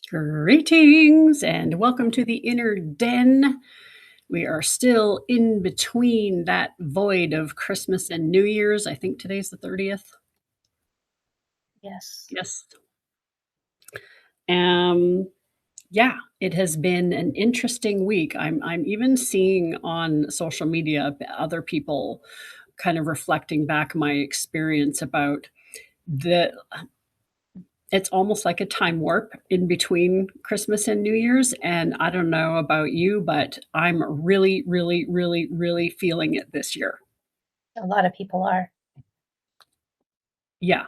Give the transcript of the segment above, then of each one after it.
Greetings and welcome to the inner den. We are still in between that void of Christmas and New Year's. I think today's the 30th. Yes. Yes. Yeah, it has been an interesting week. I'm even seeing on social media other people kind of reflecting back my experience about the it's almost like a time warp in between Christmas and New Year's, and I don't know about you, but I'm really, really, really, really feeling it this year. A lot of people are. Yeah.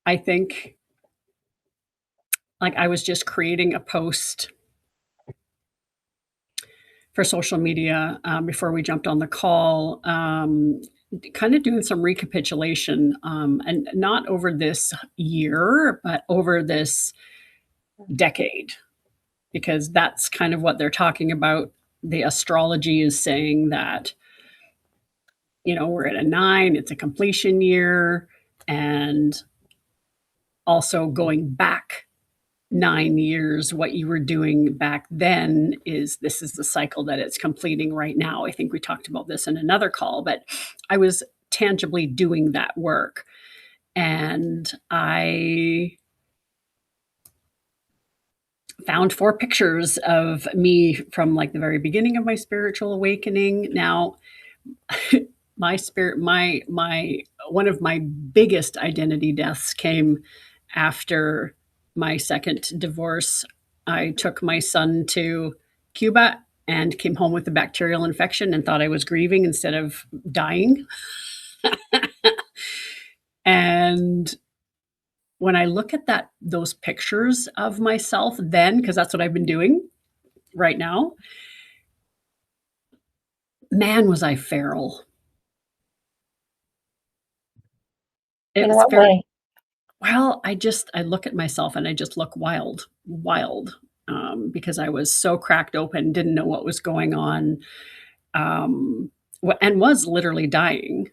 I think like I was just creating a post for social media, before we jumped on the call, kind of doing some recapitulation, and not over this year, but over this decade, because that's kind of what they're talking about. The astrology is saying that, we're at a 9, it's a completion year, and also going back 9 years, what you were doing back then is this is the cycle that it's completing right now. I think we talked about this in another call, but I was tangibly doing that work. And I found 4 pictures of me from like the very beginning of my spiritual awakening. Now, my spirit, my one of my biggest identity deaths came after my second divorce. I took my son to Cuba and came home with a bacterial infection and thought I was grieving instead of dying. And when I look at those pictures of myself then, because that's what I've been doing right now, man, was I feral. It In was what very way? Well, I look at myself and I just look wild, wild, because I was so cracked open, didn't know what was going on, and was literally dying.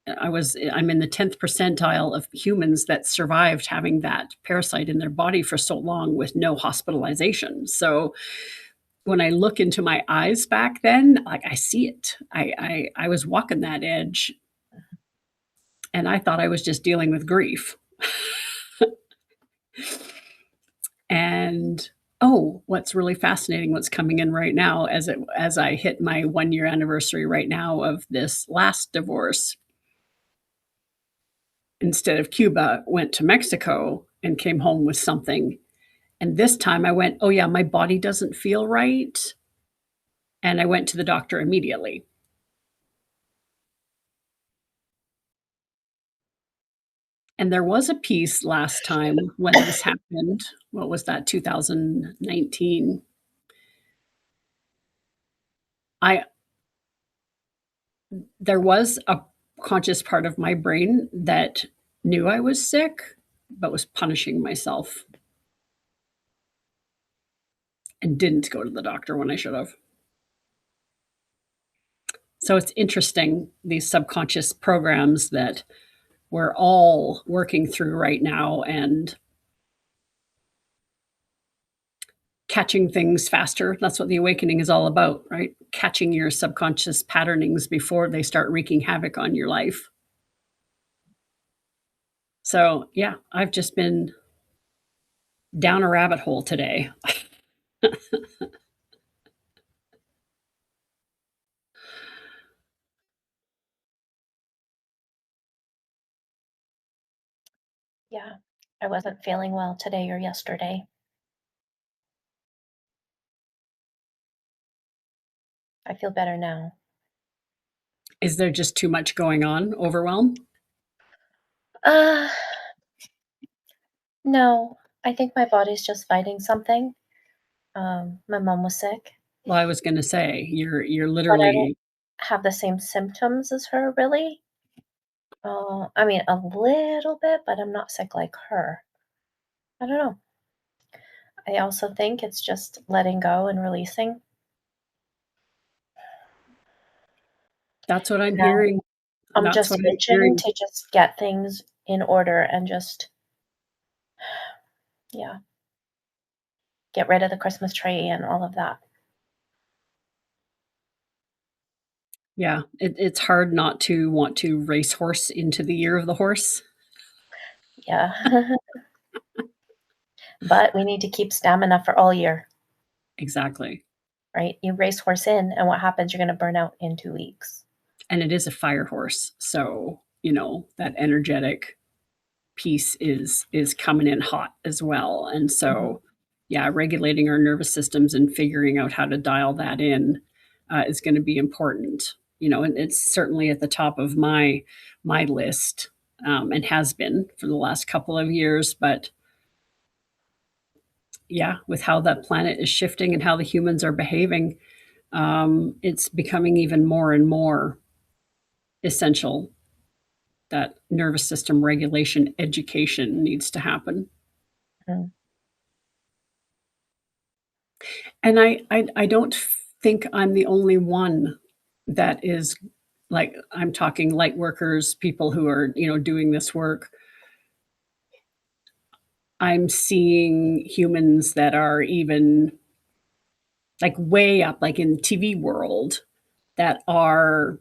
I'm in the 10th percentile of humans that survived having that parasite in their body for so long with no hospitalization. So when I look into my eyes back then, like I see it. I was walking that edge, and I thought I was just dealing with grief. And what's really fascinating, what's coming in right now as I hit my 1-year anniversary right now of this last divorce, instead of Cuba, went to Mexico and came home with something. And this time I went, "Oh yeah, my body doesn't feel right." And I went to the doctor immediately. And there was a piece last time when this happened. What was that? 2019. I There was a conscious part of my brain that knew I was sick, but was punishing myself and didn't go to the doctor when I should have. So it's interesting, these subconscious programs that we're all working through right now and catching things faster. That's what the awakening is all about, right? Catching your subconscious patternings before they start wreaking havoc on your life. So, yeah, I've just been down a rabbit hole today. Yeah. I wasn't feeling well today or yesterday. I feel better now. Is there just too much going on? Overwhelm? Uh, no. I think my body's just fighting something. My mom was sick, Well, I was gonna say, you're but I don't literally have the same symptoms as her really. I mean, a little bit, but I'm not sick like her. I don't know. I also think it's just letting go and releasing. that's what I'm Now hearing. I'm That's what just I'm itching hearing. to just get things in order and just Yeah. Get rid of the Christmas tree and all of that. Yeah, it's hard not to want to racehorse into the year of the horse. Yeah. But we need to keep stamina for all year, Exactly. right? You racehorse in, and what happens? You're going to burn out in 2 weeks. And it is a fire horse, so, that energetic piece is coming in hot as well, and Mhm. so, yeah, regulating our nervous systems and figuring out how to dial that in, is gonna be important, and it's certainly at the top of my list, and has been for the last couple of years, but yeah, with how that planet is shifting and how the humans are behaving, it's becoming even more and more essential that nervous system regulation education needs to happen. Mhm. And I don't think I'm the only one that is like I'm talking light workers, people who are, doing this work. I'm seeing humans that are even like way up, like in the TV world, that are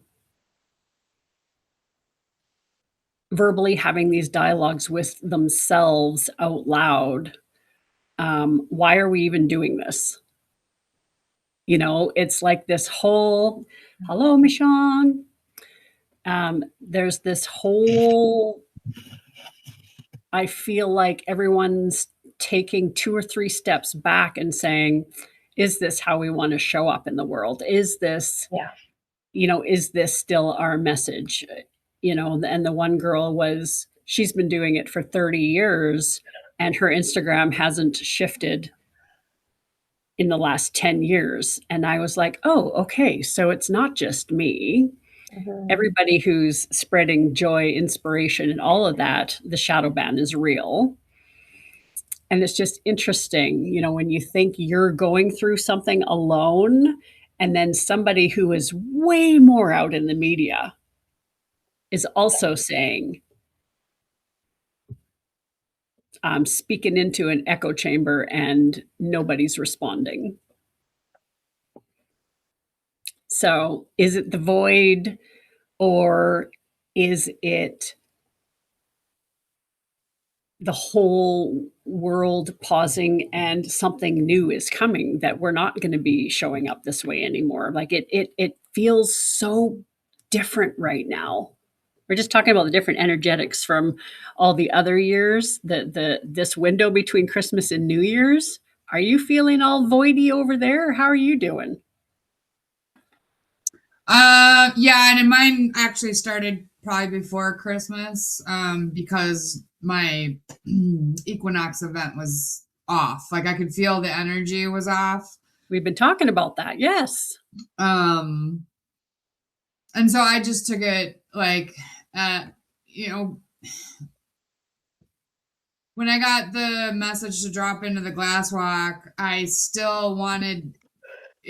verbally having these dialogues with themselves out loud. Why are we even doing this? It's like this whole, hello, Michonne. There's this whole, I feel like everyone's taking 2 or 3 steps back and saying, is this how we want to show up in the world? Yeah. Is this still our message? And the one girl she's been doing it for 30 years and her Instagram hasn't shifted in the last 10 years. And I was like, oh, okay. So it's not just me. Mhm. Everybody who's spreading joy, inspiration, and all of that, the shadow ban is real. And it's just interesting, when you think you're going through something alone, and then somebody who is way more out in the media is also saying, speaking into an echo chamber, and nobody's responding. So, is it the void, or is it the whole world pausing and something new is coming that we're not going to be showing up this way anymore? Like it feels so different right now. We're just talking about the different energetics from all the other years, the this window between Christmas and New Year's. Are you feeling all voidy over there? Or how are you doing? Yeah, and mine actually started probably before Christmas, because my equinox event was off. Like I could feel the energy was off. We've been talking about that. Yes. Um, and so I just took it like, uh, you know, when I got the message to drop into the glass walk, I still wanted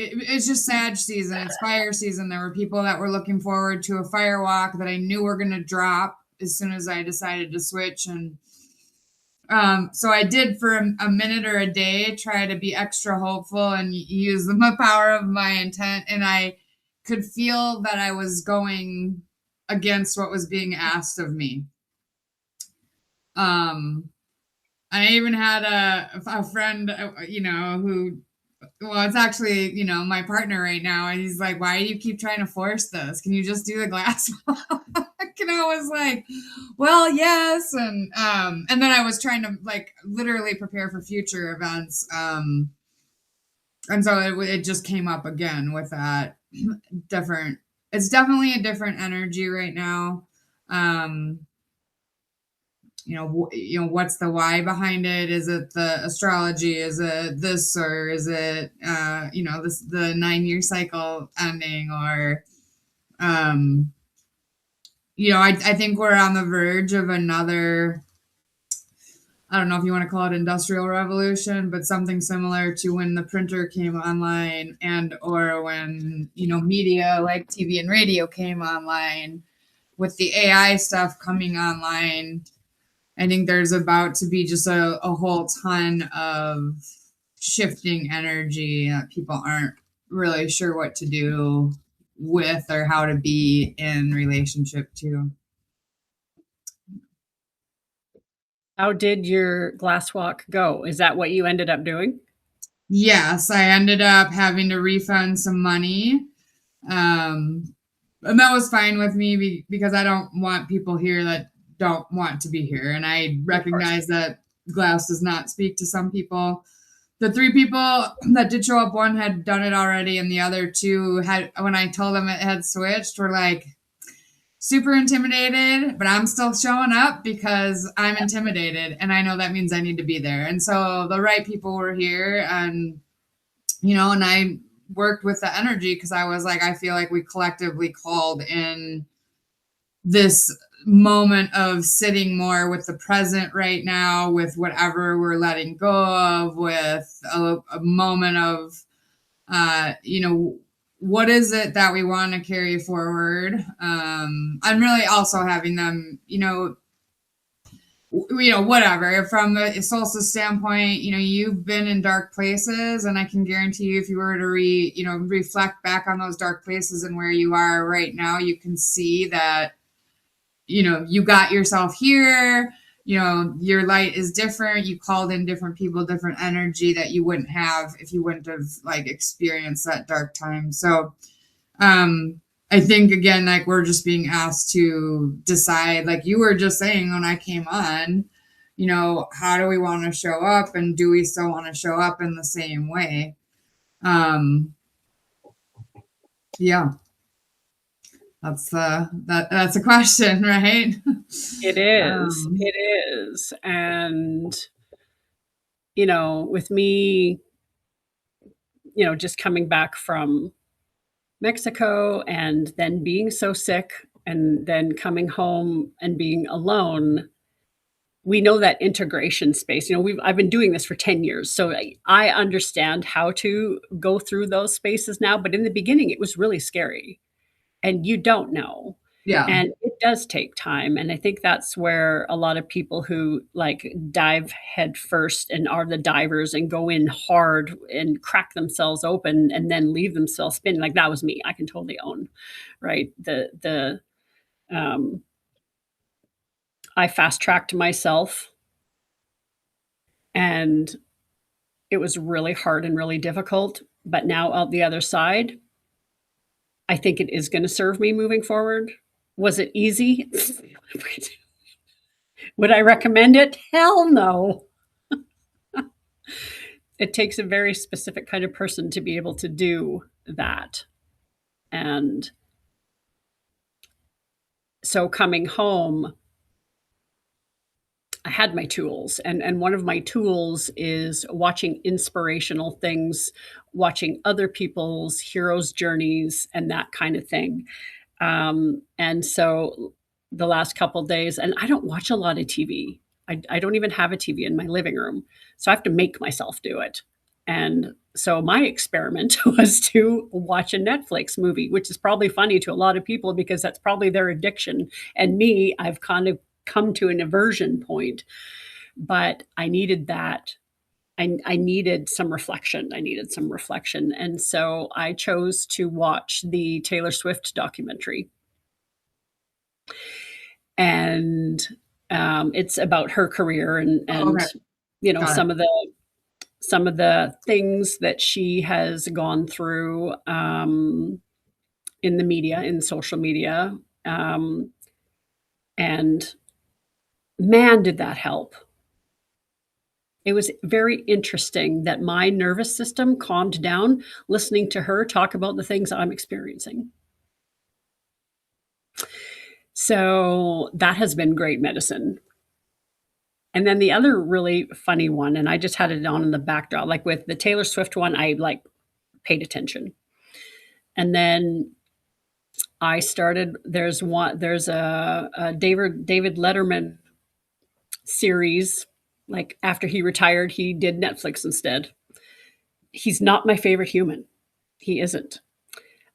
it's just Sag season. It's fire season. There were people that were looking forward to a fire walk that I knew were going to drop as soon as I decided to switch. And so I did for a minute or a day try to be extra hopeful and use the power of my intent. And I could feel that I was going against what was being asked of me. Um, I even had a friend, who well, it's actually, my partner right now, and he's like, "Why do you keep trying to force this? Can you just do the glass walk?" And I was like, "Well, yes." And then I was trying to like literally prepare for future events. And so it just came up again with that different. It's definitely a different energy right now. Um, what's the why behind it? Is it the astrology? Is it this, or is it this the 9-year cycle ending? Or um I think we're on the verge of another, I don't know if you want to call it industrial revolution, but something similar to when the printer came online, and or when media like TV and radio came online, with the AI stuff coming online. I think there's about to be just a whole ton of shifting energy that people aren't really sure what to do with or how to be in relationship to. How did your glass walk go? Is that what you ended up doing? Yes, I ended up having to refund some money. Um, and that was fine with me because I don't want people here that don't want to be here. And I Of course. recognize that glass does not speak to some people. The three people that did show up, one had done it already, and the other two had, when I told them it had switched, were like super intimidated, but I'm still showing up because I'm intimidated and I know that means I need to be there. And so the right people were here, and and I worked with the energy because I was like, I feel like we collectively called in this moment of sitting more with the present right now, with whatever we're letting go of, with a moment of, what is it that we want to carry forward? I'm really also having them, whatever, from a solstice standpoint, you've been in dark places, and I can guarantee you, if you were to reflect back on those dark places and where you are right now, you can see that, you got yourself here. Your light is different. You called in different people, different energy that you wouldn't have if you wouldn't have experienced that dark time. So I think, again, we're just being asked to decide, like you were just saying when I came on, how do we want to show up, and do we still want to show up in the same way? Yeah, that's a question, right? It is. It is. And, with me, just coming back from Mexico and then being so sick and then coming home and being alone, we know that integration space. I've been doing this for 10 years, so I understand how to go through those spaces now, but in the beginning it was really scary and you don't know. Yeah. And it does take time. And I think that's where a lot of people who dive head first and are the divers and go in hard and crack themselves open and then leave themselves spinning. Like that was me. I can totally own, right? I fast tracked myself, and it was really hard and really difficult. But now out the other side, I think it is going to serve me moving forward. Was it easy? Would I recommend it? Hell no. It takes a very specific kind of person to be able to do that. And so coming home, I had my tools, and one of my tools is watching inspirational things, watching other people's heroes' journeys, and that kind of thing. And so the last couple days, and I don't watch a lot of TV. I don't even have a TV in my living room, so I have to make myself do it. And so my experiment was to watch a Netflix movie, which is probably funny to a lot of people because that's probably their addiction. And me, I've kind of come to an aversion point, but I needed that. I needed some reflection. I needed some reflection. And so I chose to watch the Taylor Swift documentary. And it's about her career and Okay. Got some of the things that she has gone through in the media, in social media. And man, did that help. It was very interesting that my nervous system calmed down listening to her talk about the things I'm experiencing. So that has been great medicine. And then the other really funny one, and I just had it on in the backdrop, like with the Taylor Swift one, I paid attention. And then there's a David Letterman series. Like after he retired, he did Netflix instead. He's not my favorite human. He isn't.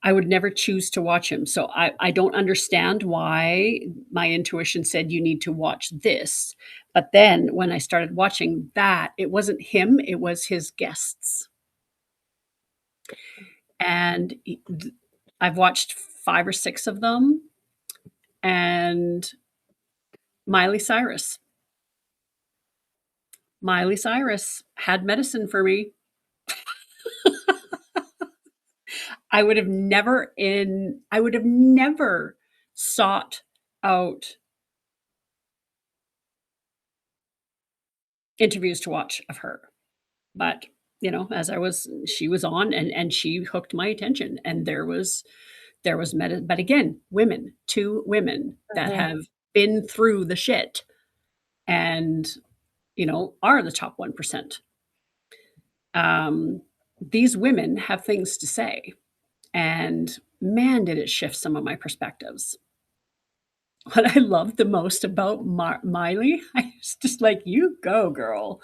I would never choose to watch him. So I don't understand why my intuition said you need to watch this. But then when I started watching that, it wasn't him, it was his guests. And I've watched 5 or 6 of them. And Miley Cyrus. Miley Cyrus had medicine for me. I would have never sought out interviews to watch of her. But, as she was on and she hooked my attention, and there was but again, women, 2 women that Mhm. have been through the shit and, are the top 1%. These women have things to say, and man, did it shift some of my perspectives. What I love the most about Miley, I was just like, "You go, girl."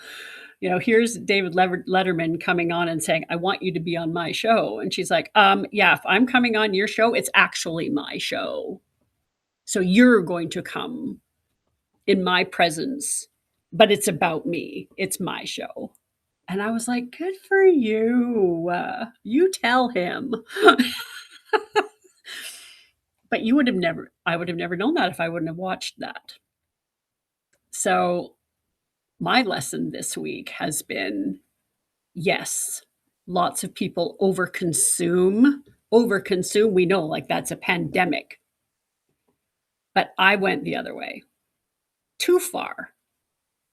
Here's David Letterman coming on and saying, "I want you to be on my show." And she's like, yeah, if I'm coming on your show, it's actually my show. So you're going to come in my presence, but it's about me. It's my show." And I was like, "Good for you. You tell him." But I would have never known that if I wouldn't have watched that. So my lesson this week has been, yes, lots of people overconsume. Overconsume, we know, like that's a pandemic. But I went the other way, too far.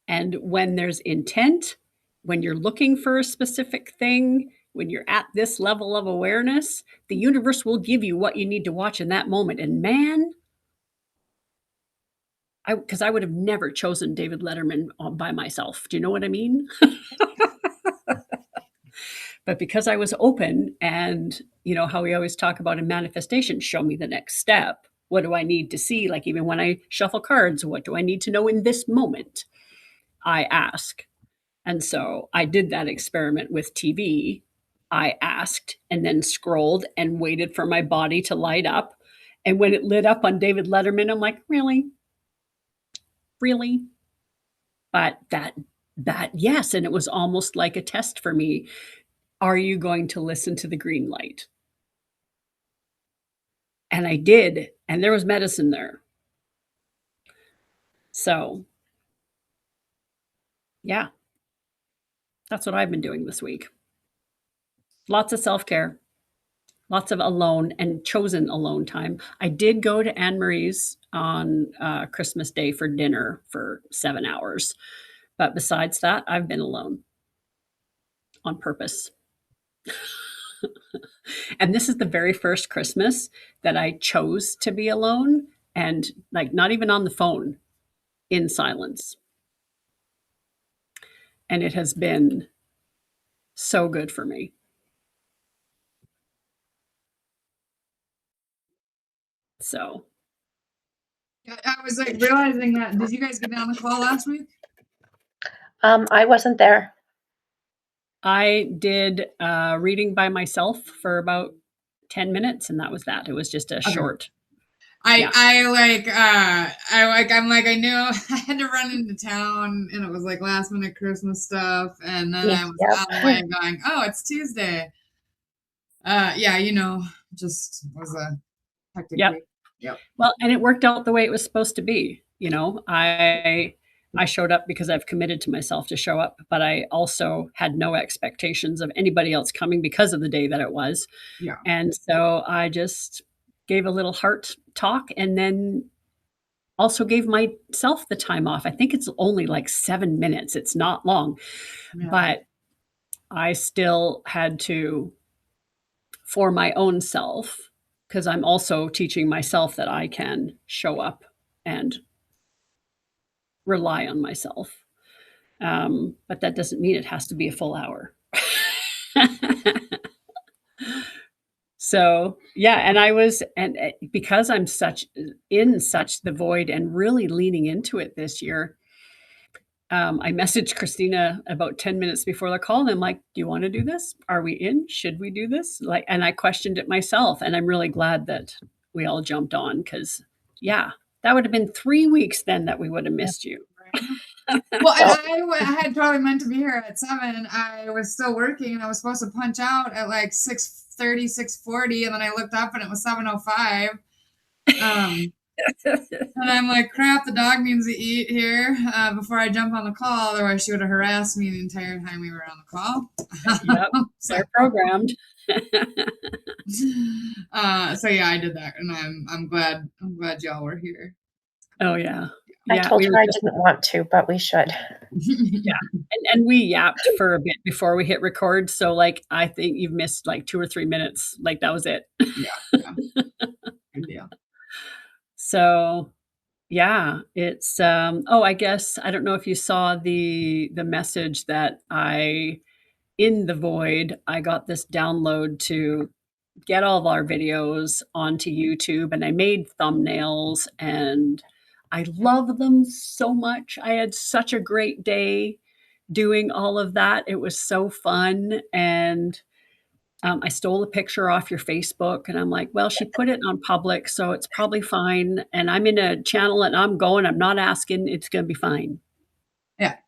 And when there's intent, when you're looking for a specific thing, when you're at this level of awareness, the universe will give you what you need to watch in that moment. And man, because I would have never chosen David Letterman by myself. Do you know what I mean? But because I was open, and how we always talk about in manifestation, show me the next step. What do I need to see? Like even when I shuffle cards, what do I need to know in this moment? I ask. And so I did that experiment with TV. I asked and then scrolled and waited for my body to light up. And when it lit up on David Letterman, I'm like, really? Really? But that yes, and it was almost like a test for me. Are you going to listen to the green light? And I did, and there was medicine there. So, yeah, that's what I've been doing this week. Lots of self-care, lots of alone and chosen alone time. I did go to Anne Marie's on Christmas Day for dinner for 7 hours. But besides that, I've been alone on purpose. And this is the very first Christmas that I chose to be alone, and like not even on the phone, in silence. And it has been so good for me. So, I was like realizing that. Did you guys get on the call last week? I wasn't there. I did reading by myself for about 10 minutes, and that was that. It was just a short. I Yeah. I knew I had to run into town, and it was like last minute Christmas stuff, and then I was Yep. on the way going, oh, it's Tuesday. Yeah, just was a hectic Yep. week. Yep. Well, and it worked out the way it was supposed to be. I showed up because I've committed to myself to show up, but I also had no expectations of anybody else coming because of the day that it was. Yeah. And so I just gave a little heart talk, and then also gave myself the time off. I think it's only like 7 minutes. It's not long, Yeah. but I still had to, for my own self, because I'm also teaching myself that I can show up and rely on myself. But that doesn't mean it has to be a full hour. So, yeah, and I was, and because I'm such the void and really leaning into it this year, I messaged Christina about 10 minutes before the call, and I'm like, "Do you wanna do this? Are we in? Should we do this?" Like, and I questioned it myself, and I'm really glad that we all jumped on because, yeah, that would have been 3 weeks then that we would have Yeah. missed you. Well, and Well, I had probably meant to be here at 7. I was still working and I was supposed to punch out at like 6:30, 6:40, and then I looked up and it was 7:05. Um, and I'm like, crap, the dog needs to eat here before I jump on the call. Otherwise, she would have harassed me the entire time we were on the call. Yep, So, they're programmed. so yeah, I did that, and I'm glad y'all were here. Oh, yeah. I Yeah, told we were her I just didn't want to, but we should. yeah, and we yapped for a bit before we hit record, so, like, I think you've missed, like, 2 or 3 minutes, like, that was it. Yeah, good deal. So, yeah, it's, oh, I guess I don't know if you saw the message that I in the void, I got this download to get all of our videos onto YouTube, and I made thumbnails, and I love them so much. I had such a great day doing all of that. It was so fun, and, I stole a picture off your Facebook, and I'm like, "Well, she put it on public, so it's probably fine, and I'm in a channel, and I'm going, I'm not asking, it's gonna be fine." Yeah.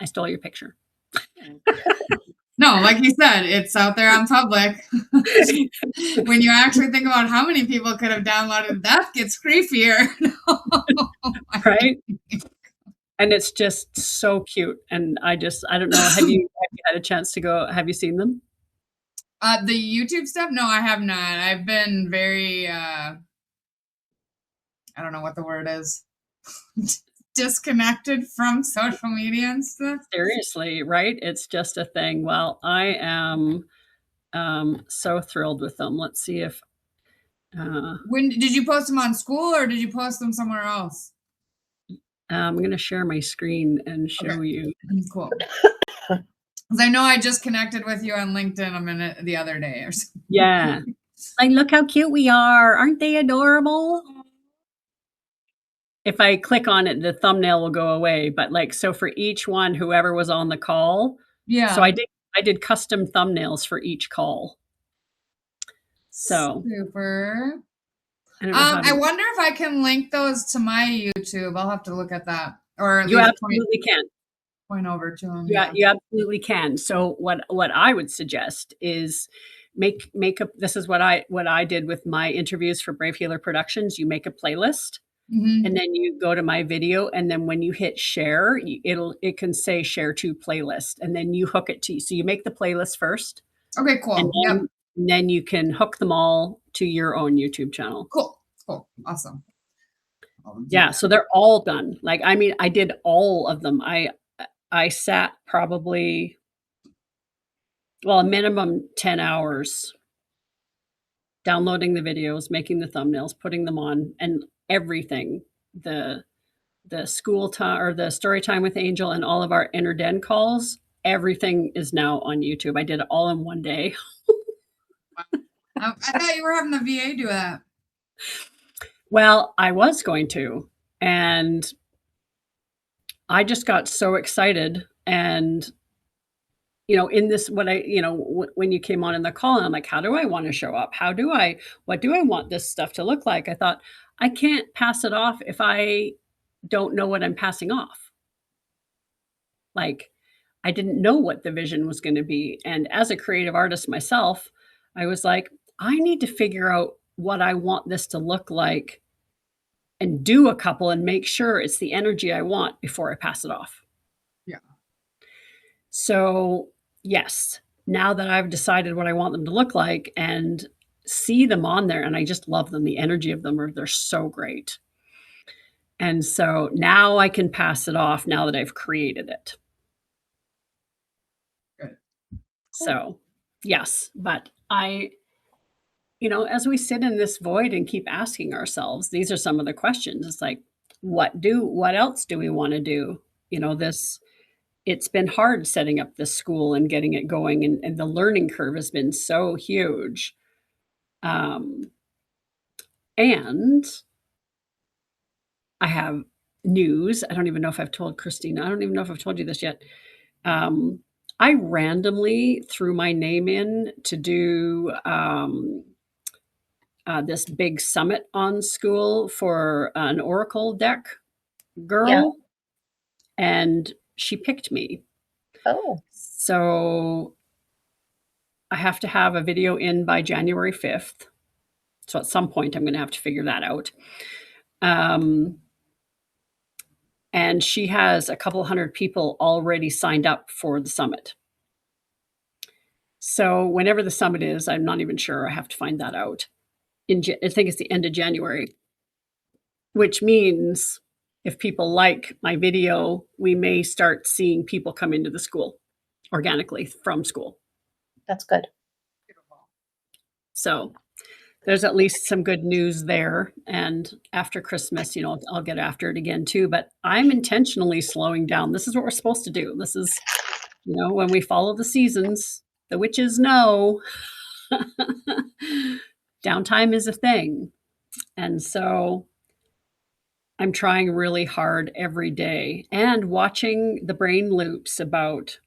I stole your picture. No, like you said, it's out there on public. When you actually think about how many people could have downloaded, that gets creepier. Right? And it's just so cute, and I don't know, have you had a chance to go have you seen them? The YouTube stuff? No, I have not. I've been very I don't know what the word is. Disconnected from social media and stuff. Seriously, right? It's just a thing. Well, I am, so thrilled with them. Let's see if, When did you post them on school or did you post them somewhere else? I'm gonna share my screen and Okay. show you. Cool. Because I know I just connected with you on LinkedIn a minute the other day or something. Yeah. Like, "Look how cute we are. Aren't they adorable?" If I click on it, the thumbnail will go away, but, like, so for each one, whoever was on the call so Yeah. I did custom thumbnails for each call. So, Super. I don't know how I to wonder if I can link those to my YouTube. I'll have to look at that, or at You least absolutely can. point over to them. Yeah, Yeah. you absolutely can. So what I would suggest is make a this is what I did with my interviews for Brave Healer Productions. You make a playlist, Hmm. and then you go to my video, and then when you hit share, it can say share to playlist, and then you hook it to so you make the playlist first, Okay. and Cool. Yep. then you can hook them all to your own YouTube channel. Cool. Cool. Awesome. I'll do Yeah, that. so they're all done. Like, I mean, I did all of them. I sat probably well, a minimum 10 hours downloading the videos, making the thumbnails, putting them on, and everything. The school time or the story time with Angel and all of our inner den calls, everything is now on YouTube. I did it all in one day. I thought you were having the VA do that. Well, I was going to, and I just got so excited and in this what I when you came on in the call, and I'm like, how do I want to show up? What do I want this stuff to look like? I thought, I can't pass it off if I don't know what I'm passing off. Like, I didn't know what the vision was going to be. And as a creative artist myself, I was like, I need to figure out what I want this to look like and do a couple and make sure it's the energy I want before I pass it off. Yeah. So, yes, now that I've decided what I want them to look like and see them on there, and I just love them, the energy of them they're so great. And so now I can pass it off now that I've created it. Good. So, yes, but as we sit in this void and keep asking ourselves, these are some of the questions. It's like, what else do we want to do? It's been hard setting up this school and getting it going, and the learning curve has been so huge. And I have news. I don't even know if I've told Christina. I don't even know if I've told you this yet. I randomly threw my name in to do this big summit on school for an Oracle deck Yeah. girl, and she picked me. Oh, So I have to have a video in by January 5th. So at some point, I'm going to have to figure that out. And she has a couple hundred people already signed up for the summit. So whenever the summit is, I'm not even sure. I have to find that out. I think it's the end of January, which means if people like my video, we may start seeing people come into the school organically from school. that's good. So there's at least some good news there. And after Christmas, I'll get after it again too. But I'm intentionally slowing down. This is what we're supposed to do. This is, when we follow the seasons, the witches know downtime is a thing. And so I'm trying really hard every day and watching the brain loops about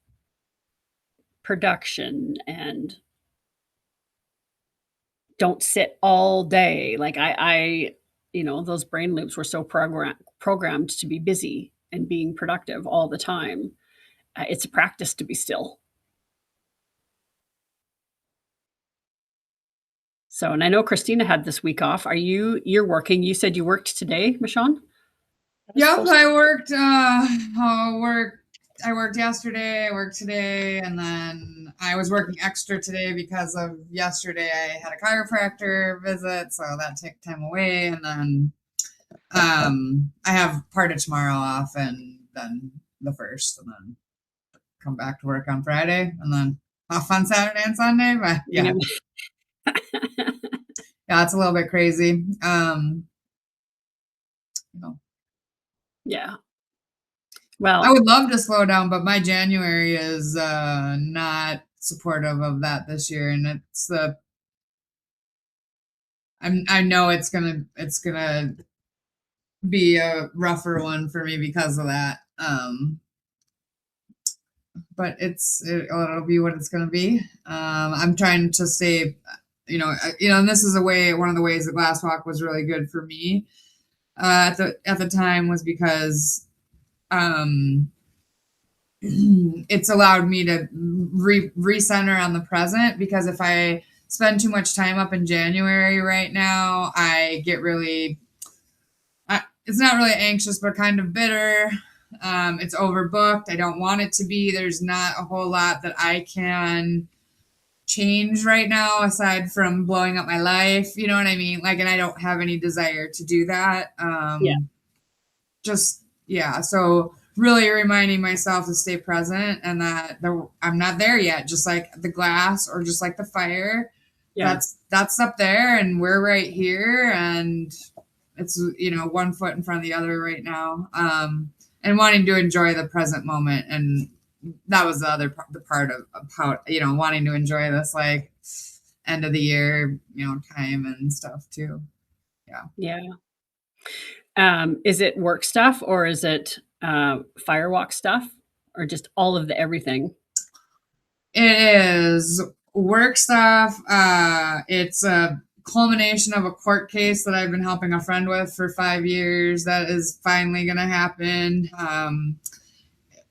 production and don't sit all day. Like those brain loops were so programmed to be busy and being productive all the time. It's a practice to be still. So, and I know Christina had this week off. You're working? You said you worked today, Michonne? Yep, I worked yesterday, I worked today, and then I was working extra today because of yesterday I had a chiropractor visit, so that took time away, and then I have part of tomorrow off and then the 1st, and then come back to work on Friday, and then off on Saturday and Sunday, but yeah. Yeah, it's a little bit crazy. Yeah. Well, I would love to slow down, but my January is not supportive of that this year, and I know it's gonna be a rougher one for me because of that. But it'll be what it's gonna be. I'm trying to stay, and this is one of the ways that Glass Walk was really good for me at the time was because it's allowed me to recenter on the present, because if I spend too much time up in January right now, I get it's not really anxious, but kind of bitter. It's overbooked. I don't want it to be. There's not a whole lot that I can change right now aside from blowing up my life. You know what I mean? And I don't have any desire to do that. So really reminding myself to stay present and that I'm not there yet, just like the glass or just like the fire. Yeah. That's up there and we're right here, and it's, one foot in front of the other right now. And wanting to enjoy the present moment. And that was the part of how, wanting to enjoy this end of the year, time and stuff too. Yeah. Yeah. Is it work stuff or is it firewalk stuff or just all of the everything? It is work stuff. It's a culmination of a court case that I've been helping a friend with for 5 years. That is finally going to happen.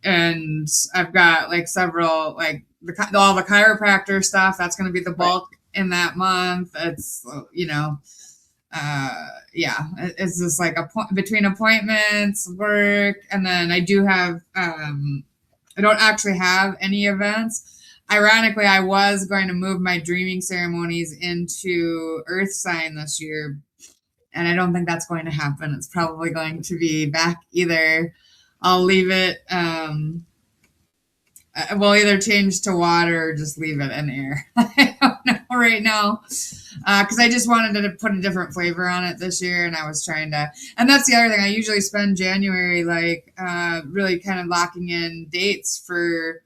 And I've got several, all the chiropractor stuff. That's going to be the bulk in that month. It's, it's just between appointments, work, and then I do have, I don't actually have any events. Ironically, I was going to move my dreaming ceremonies into Earth sign this year, and I don't think that's going to happen. It's probably going to be back either. I'll leave it. We'll either change to water or just leave it in air. I don't know right now, because I just wanted to put a different flavor on it this year, and I was trying to. And that's the other thing. I usually spend January really kind of locking in dates for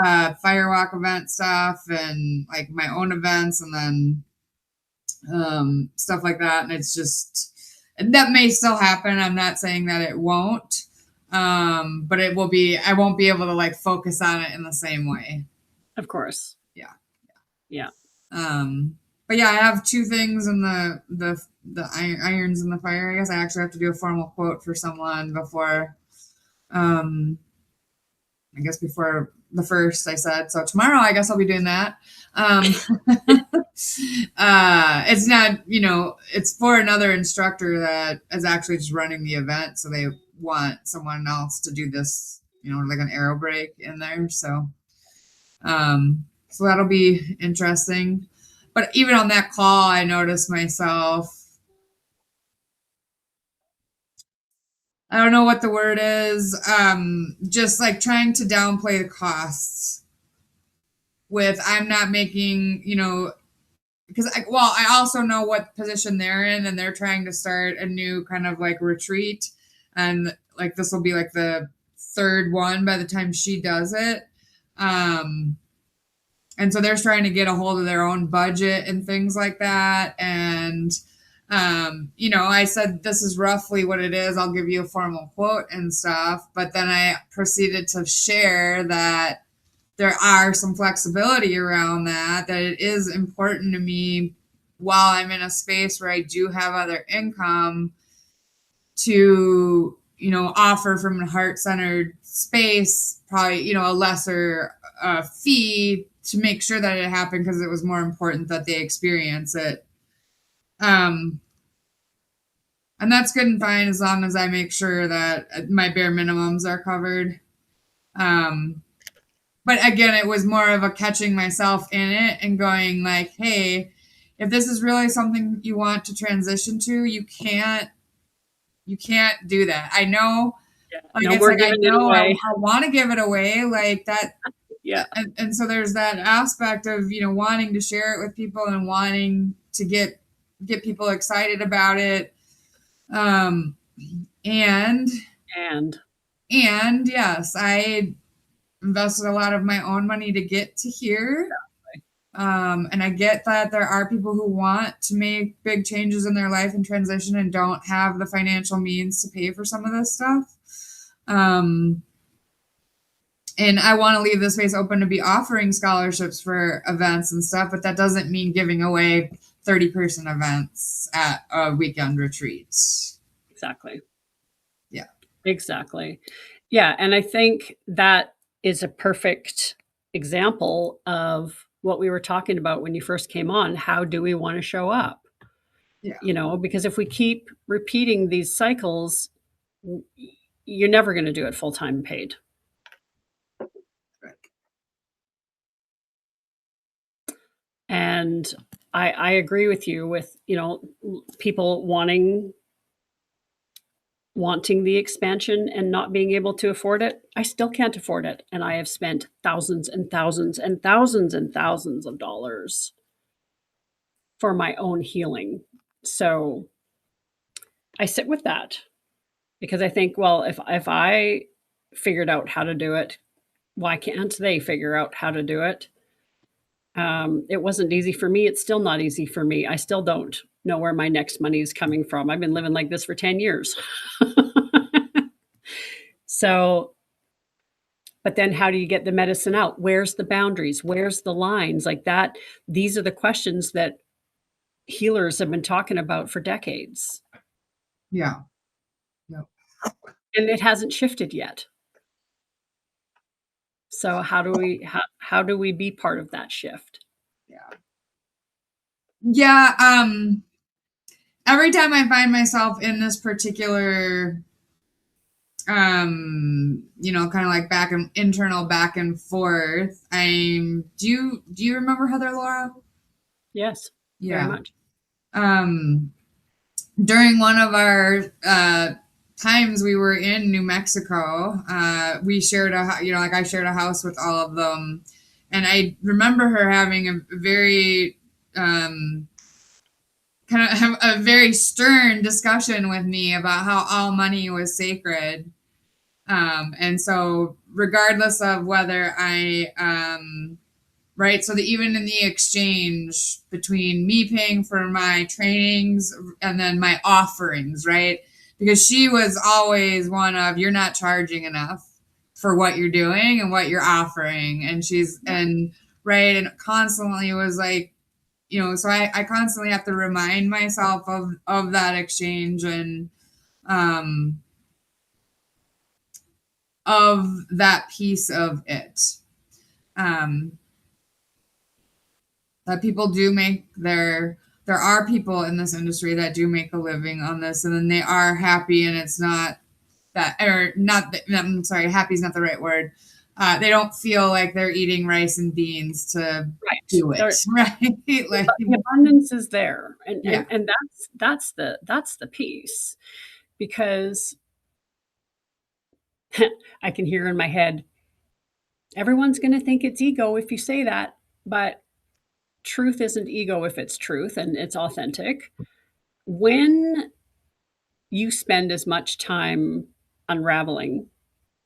firewalk event stuff and my own events, and then stuff like that. And it's just that may still happen. I'm not saying that it won't. But it will be, I won't be able to like focus on it in the same way. Of course. Yeah. Yeah. But yeah, I have two things in the irons in the fire. I guess I actually have to do a formal quote for someone before, I guess before the first, I said. So tomorrow, I guess I'll be doing that. It's not, it's for another instructor that is actually just running the event. So they want someone else to do this, like an aero break in there. So that'll be interesting. But even on that call, I noticed myself, I don't know what the word is, just like trying to downplay the costs with I'm not making, because I also know what position they're in, and they're trying to start a new kind of like retreat, and like this will be like the third one by the time she does it. And so they're trying to get a hold of their own budget and things like that. And I said, this is roughly what it is. I'll give you a formal quote and stuff. But then I proceeded to share that there are some flexibility around that it is important to me while I'm in a space where I do have other income to, offer from a heart-centered space, probably, a lesser fee to make sure that it happened because it was more important that they experience it. And that's good and fine as long as I make sure that my bare minimums are covered. But again, it was more of a catching myself in it and going like, hey, if this is really something you want to transition to, you can't do that. I know, no, we're giving it away. I want to give it away like that. Yeah. And so there's that aspect of, wanting to share it with people and wanting to get people excited about it. And yes, I invested a lot of my own money to get to here. And I get that there are people who want to make big changes in their life and transition and don't have the financial means to pay for some of this stuff. And I want to leave the space open to be offering scholarships for events and stuff, but that doesn't mean giving away 30-person events at a weekend retreat. Exactly. Yeah. Exactly. Yeah. And I think that is a perfect example of what we were talking about when you first came on. How do we want to show up? Yeah. Because if we keep repeating these cycles, you're never going to do it full-time paid. Right. And I agree with you with, people wanting the expansion and not being able to afford it. I still can't afford it. And I have spent thousands and thousands and thousands and thousands of dollars for my own healing. So I sit with that because I think, well, if I figured out how to do it, why can't they figure out how to do it? It wasn't easy for me. It's still not easy for me. I still don't know where my next money is coming from. I've been living like this for 10 years. So, but then how do you get the medicine out? Where's the boundaries? Where's the lines like that? These are the questions that healers have been talking about for decades. Yeah. Yep. And it hasn't shifted yet. So how do we be part of that shift? Yeah. Yeah. Every time I find myself in this particular, kind of like internal back and forth, do you remember Heather Laura? Yes. Yeah. Very much. During one of our, times we were in New Mexico, we shared I shared a house with all of them. And I remember her having a very, kind of have a very stern discussion with me about how all money was sacred. And so regardless of whether I right? So that even in the exchange between me paying for my trainings and then my offerings, right? Because she was always one of, you're not charging enough for what you're doing and what you're offering. And she's, and right, and constantly was like, so I constantly have to remind myself of that exchange and um, of that piece of it. Um, that people do make there are people in this industry that do make a living on this and then they are happy and it's not that or not that, I'm sorry, happy is not the right word. They don't feel like they're eating rice and beans to Right. do it, right? Like, The abundance is there. And, yeah. and that's the piece, because I can hear in my head, everyone's going to think it's ego if you say that, but truth isn't ego if it's truth and it's authentic. When you spend as much time unraveling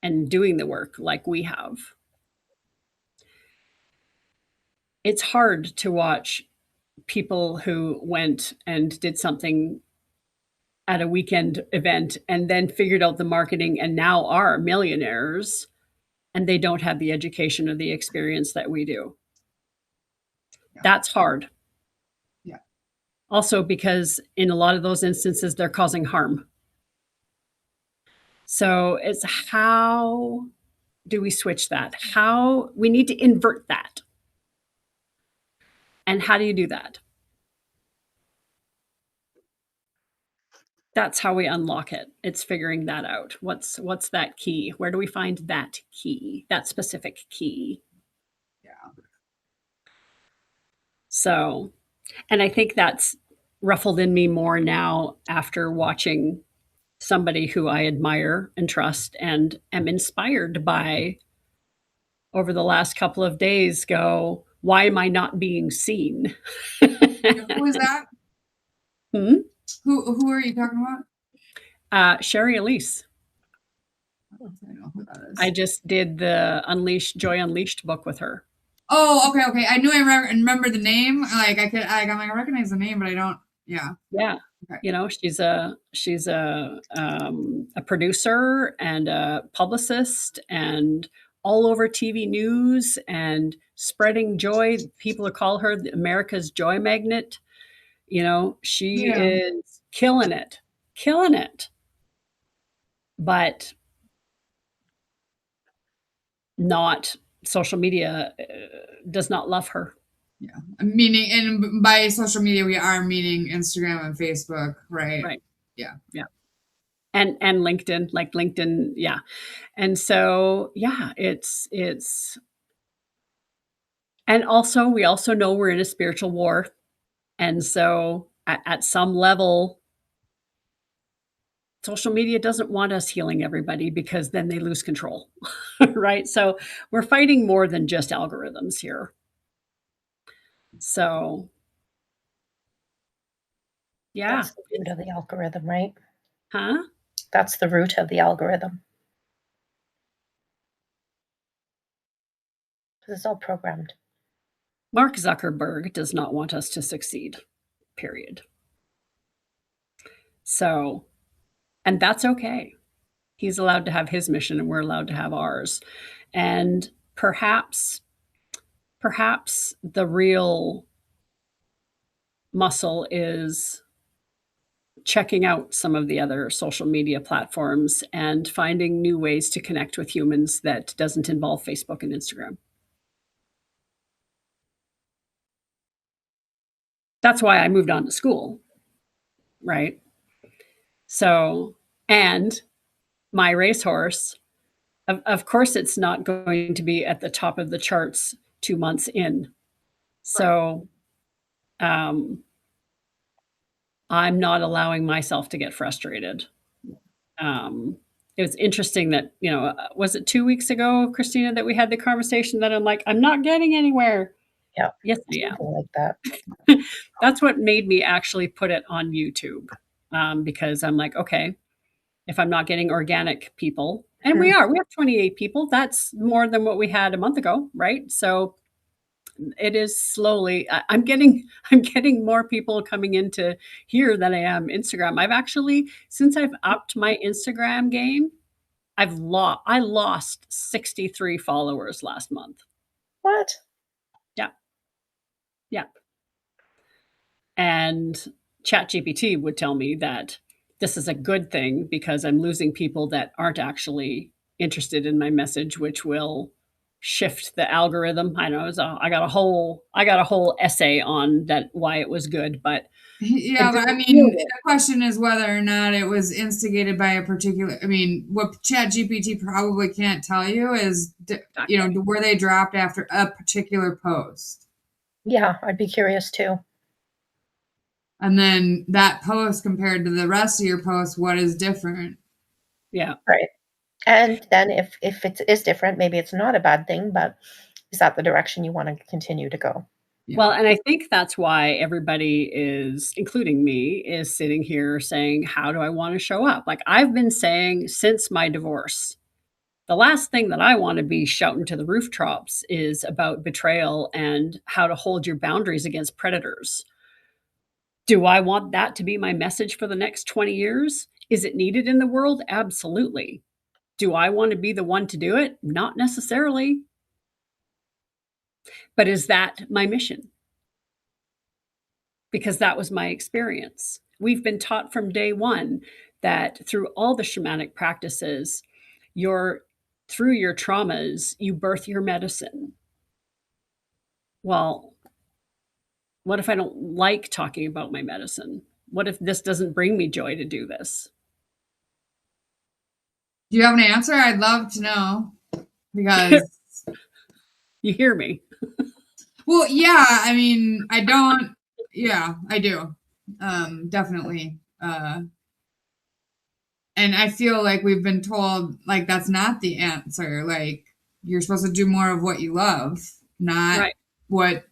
and doing the work like we have, it's hard to watch people who went and did something at a weekend event and then figured out the marketing and now are millionaires, and they don't have the education or the experience that we do. Yeah. That's hard. Yeah. Also, because in a lot of those instances, they're causing harm. So it's how do we switch that? How we need to invert that. And how do you do that? That's how we unlock it. It's figuring that out. What's that key? Where do we find that key, that specific key? Yeah. So, and I think that's ruffled in me more now after watching somebody who I admire and trust and am inspired by over the last couple of days go, why am I not being seen? Who is that? Hmm? Who are you talking about? Sherry Elise. I don't know who that is. I just did the Joy Unleashed book with her. Oh, okay. I knew I remember the name. Like I recognize the name, but I don't. Yeah. Yeah. Okay. You know, she's a producer and a publicist and all over TV news and spreading joy. People call her America's joy magnet. You know, she Yeah. is killing it. Killing it. But not social media does not love her. Yeah. Meaning, and by social media, we are meaning Instagram and Facebook, right? Right. Yeah. Yeah. And LinkedIn, like LinkedIn, yeah. And so, yeah, it's and also we also know we're in a spiritual war. And so at some level, social media doesn't want us healing everybody because then they lose control. Right? So we're fighting more than just algorithms here. So yeah. That's the root of the algorithm, right? Huh? That's the root of the algorithm. Because it's all programmed. Mark Zuckerberg does not want us to succeed, period. So, and that's okay. He's allowed to have his mission and we're allowed to have ours. And perhaps the real muscle is checking out some of the other social media platforms and finding new ways to connect with humans that doesn't involve Facebook and Instagram. That's why I moved on to school, right? So, and my racehorse, of course, it's not going to be at the top of the charts 2 months in. So, I'm not allowing myself to get frustrated. It was interesting that, was it 2 weeks ago, Christina, that we had the conversation that I'm like, I'm not getting anywhere. Yeah. Yes, I am. Something like that. That's what made me actually put it on YouTube, because I'm like, okay, if I'm not getting organic people, and we have 28 people, that's more than what we had a month ago, right? So It is slowly. I'm getting I'm getting more people coming into here than I am Instagram. I've actually, since I've upped my Instagram game, I lost 63 followers last month. What? Yeah. Yeah. And ChatGPT would tell me that this is a good thing because I'm losing people that aren't actually interested in my message, which will shift the algorithm. I know I got a whole essay on that why it was good, but Yeah, it but I didn't mean, feel the good. question is whether or not it was instigated by a particular. I mean, what ChatGPT probably can't tell you is, Exactly. were they dropped after a particular post? Yeah, I'd be curious too. And then that post compared to the rest of your posts, what is different? Yeah. Right. And then if it is different, maybe it's not a bad thing, but is that the direction you want to continue to go? Yeah. Well, and I think that's why everybody is, including me, is sitting here saying, how do I want to show up? Like I've been saying since my divorce, the last thing that I want to be shouting to the rooftops is about betrayal and how to hold your boundaries against predators. Do I want that to be my message for the next 20 years? Is it needed in the world? Absolutely. Do I want to be the one to do it? Not necessarily. But is that my mission? Because that was my experience. We've been taught from day one that through all the shamanic practices, your through your traumas, you birth your medicine. Well, what if I don't like talking about my medicine? What if this doesn't bring me joy to do this? Do you have an answer? I'd love to know because, You hear me? well, yeah, I mean, I don't, yeah, I do, definitely. And I feel like we've been told like that's not the answer. Like you're supposed to do more of what you love, not Right. what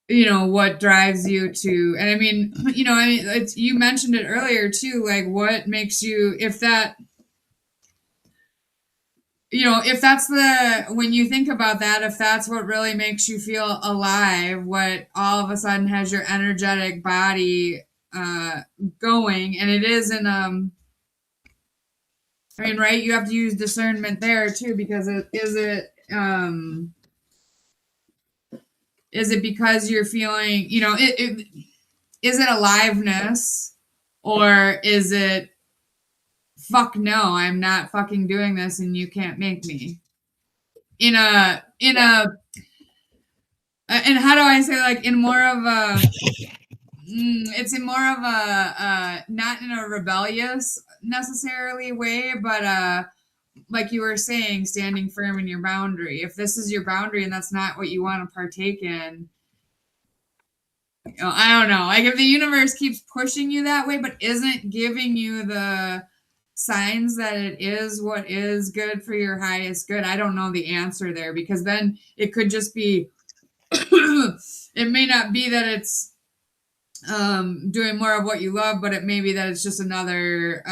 what drives you to. And I mean, it's, you mentioned it earlier too, like what makes you, if that, if that's the, when you think about that, if that's what really makes you feel alive, what all of a sudden has your energetic body going, and it is in I mean, right, you have to use discernment there too, because is it because you're feeling, is it aliveness, or is it fuck no, I'm not fucking doing this and you can't make me, in a and how do I say, like, in more of a, it's in more of a, not in a rebellious necessarily way, but like you were saying, standing firm in your boundary. If this is your boundary and that's not what you want to partake in, I don't know. Like if the universe keeps pushing you that way, but isn't giving you the signs that it is what is good for your highest good, I don't know the answer there, because then it could just be, it may not be that it's doing more of what you love, but it may be that it's just another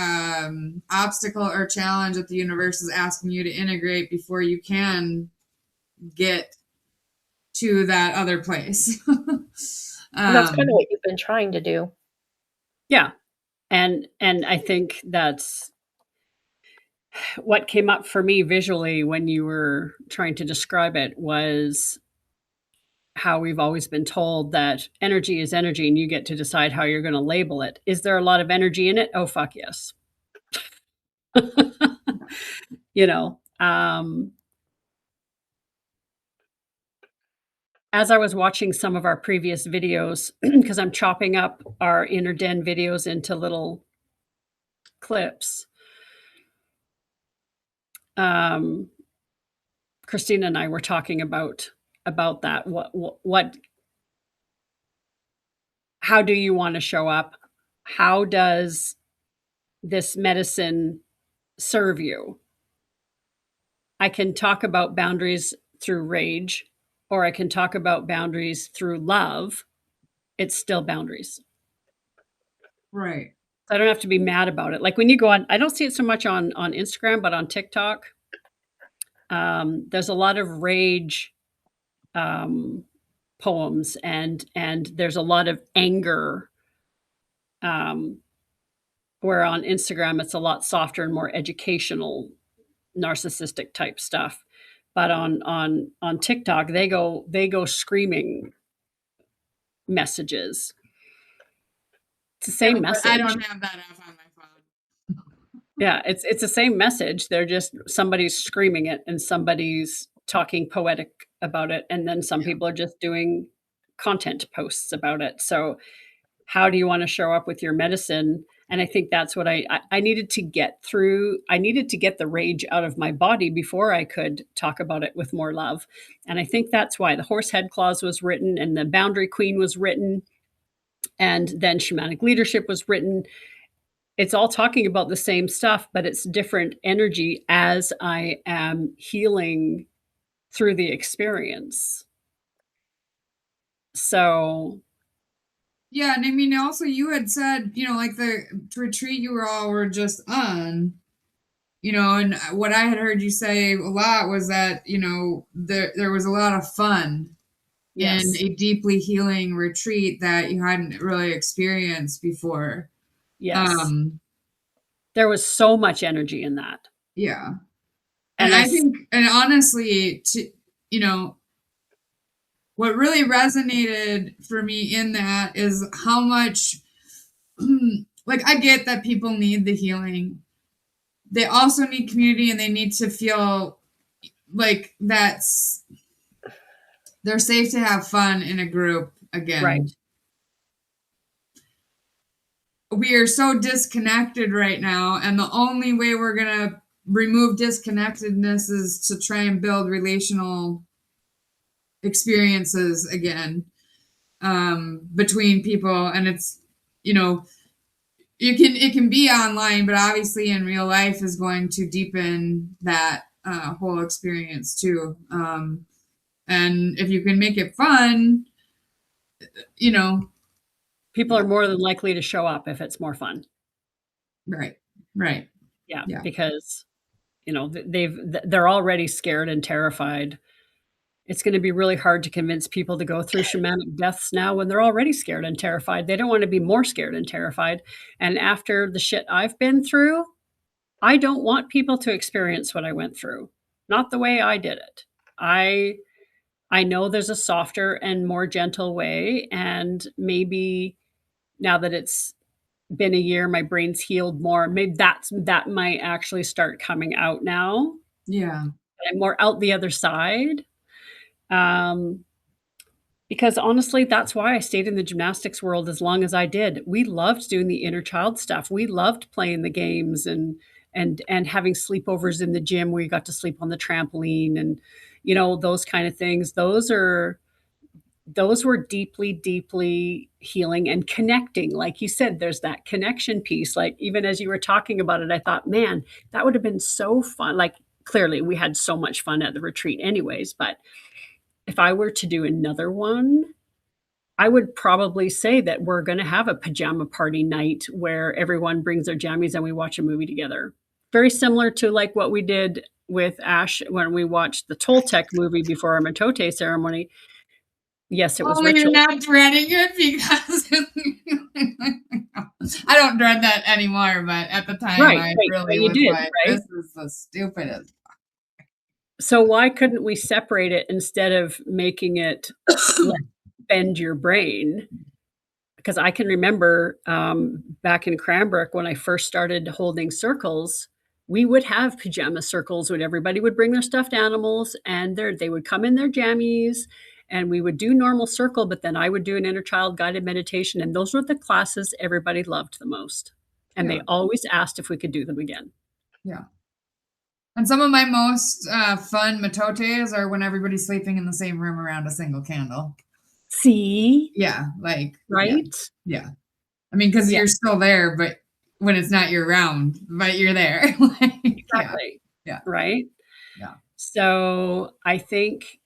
obstacle or challenge that the universe is asking you to integrate before you can get to that other place. And that's kind of um, what you've been trying to do. Yeah. And I think that's what came up for me visually when you were trying to describe it was how we've always been told that energy is energy and you get to decide how you're going to label it. Is there a lot of energy in it? Oh, fuck yes. you know, um, as I was watching some of our previous videos, because I'm chopping up our inner den videos into little clips, um, Christina and I were talking about that. What how do you want to show up? How does this medicine serve you? I can talk about boundaries through rage, or I can talk about boundaries through love. It's still boundaries. right. So I don't have to be mad about it. Like when you go on, I don't see it so much on Instagram, but on TikTok, There's a lot of rage poems, and there's a lot of anger, um, where on Instagram it's a lot softer and more educational, narcissistic type stuff. But on TikTok, they go screaming messages. It's the Yeah, same but I message. don't have that app on my phone. Yeah, it's the same message. They're just somebody's screaming it and somebody's talking poetic about it, and then some Yeah. people are just doing content posts about it. So how do you want to show up with your medicine? And I think that's what I needed to get through. I needed to get the rage out of my body before I could talk about it with more love. And I think that's why the horse head clause was written and the boundary queen was written and then shamanic leadership was written. It's all talking about the same stuff, but it's different energy as I am healing through the experience. So Yeah, and I mean, also you had said, like the retreat you all were just on, and what I had heard you say a lot was that, there was a lot of fun in yes, a deeply healing retreat that you hadn't really experienced before. yes, Um, there was so much energy in that. yeah. And And I think, and honestly, you know, what really resonated for me in that is how much, like, I get that people need the healing. They also need community and they need to feel like they're safe to have fun in a group right. again. We are so disconnected right now, and the only way we're going to remove disconnectedness is to try and build relational experiences again, between people. And it's, it can be online, but obviously in real life is going to deepen that whole experience too. And if you can make it fun, you know, People are more than likely to show up if it's more fun. right, right, Yeah, yeah, because they're already scared and terrified. It's going to be really hard to convince people to go through shamanic deaths now when they're already scared and terrified. They don't want to be more scared and terrified. And after the shit I've been through, I don't want people to experience what I went through. Not the way I did it. I know there's a softer and more gentle way, and maybe now that it's been a year, my brain's healed more. Maybe that might actually start coming out now. yeah, I'm more out the other side. Um, because honestly, that's why I stayed in the gymnastics world as long as I did. We loved doing the inner child stuff. We loved playing the games and having sleepovers in the gym where you got to sleep on the trampoline and those kind of things. Those were deeply, deeply healing and connecting. Like you said, there's that connection piece. Like even as you were talking about it, I thought, man, that would have been so fun. Like clearly we had so much fun at the retreat anyways, but if I were to do another one, I would probably say that we're going to have a pajama party night where everyone brings their jammies and we watch a movie together. Very similar to like what we did with Ash when we watched the Toltec movie before our Matote ceremony. Yes, it was oh, you're ritual. not dreading it because I don't dread that anymore, but at the time Right, I right, but really you was did, like, right? this is the stupidest. So why couldn't we separate it instead of making it let bend your brain? Because I can remember, back in Cranbrook when I first started holding circles, we would have pajama circles when everybody would bring their stuffed animals and they would come in their jammies and we would do normal circle, but then I would do an inner child guided meditation, and those were the classes everybody loved the most. And Yeah, they always asked if we could do them again. yeah. And some of my most fun matotes are when everybody's sleeping in the same room around a single candle. See? Yeah, yeah, Right? yeah. I mean, because Yeah, you're still there, but when it's not year round, but you're there. Like, yeah, exactly. yeah, Right? yeah, So I think,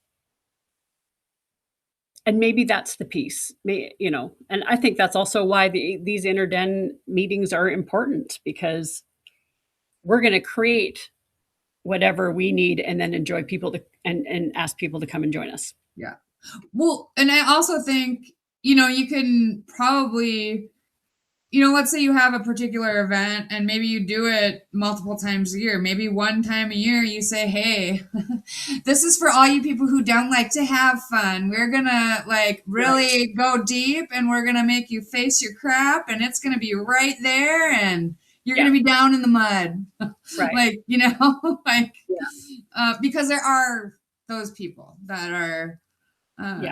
and maybe that's the piece, and I think that's also why these inner den meetings are important, because we're going to create whatever we need and then enjoy people to and ask people to come and join us. Yeah. Well, and I also think, you can probably, let's say you have a particular event and maybe you do it multiple times a year. Maybe one time a year you say, hey, this is for all you people who don't like to have fun. We're going to really go deep and we're going to make you face your crap and it's going to be right there and you're going to be down in the mud. Right. Because there are those people that are,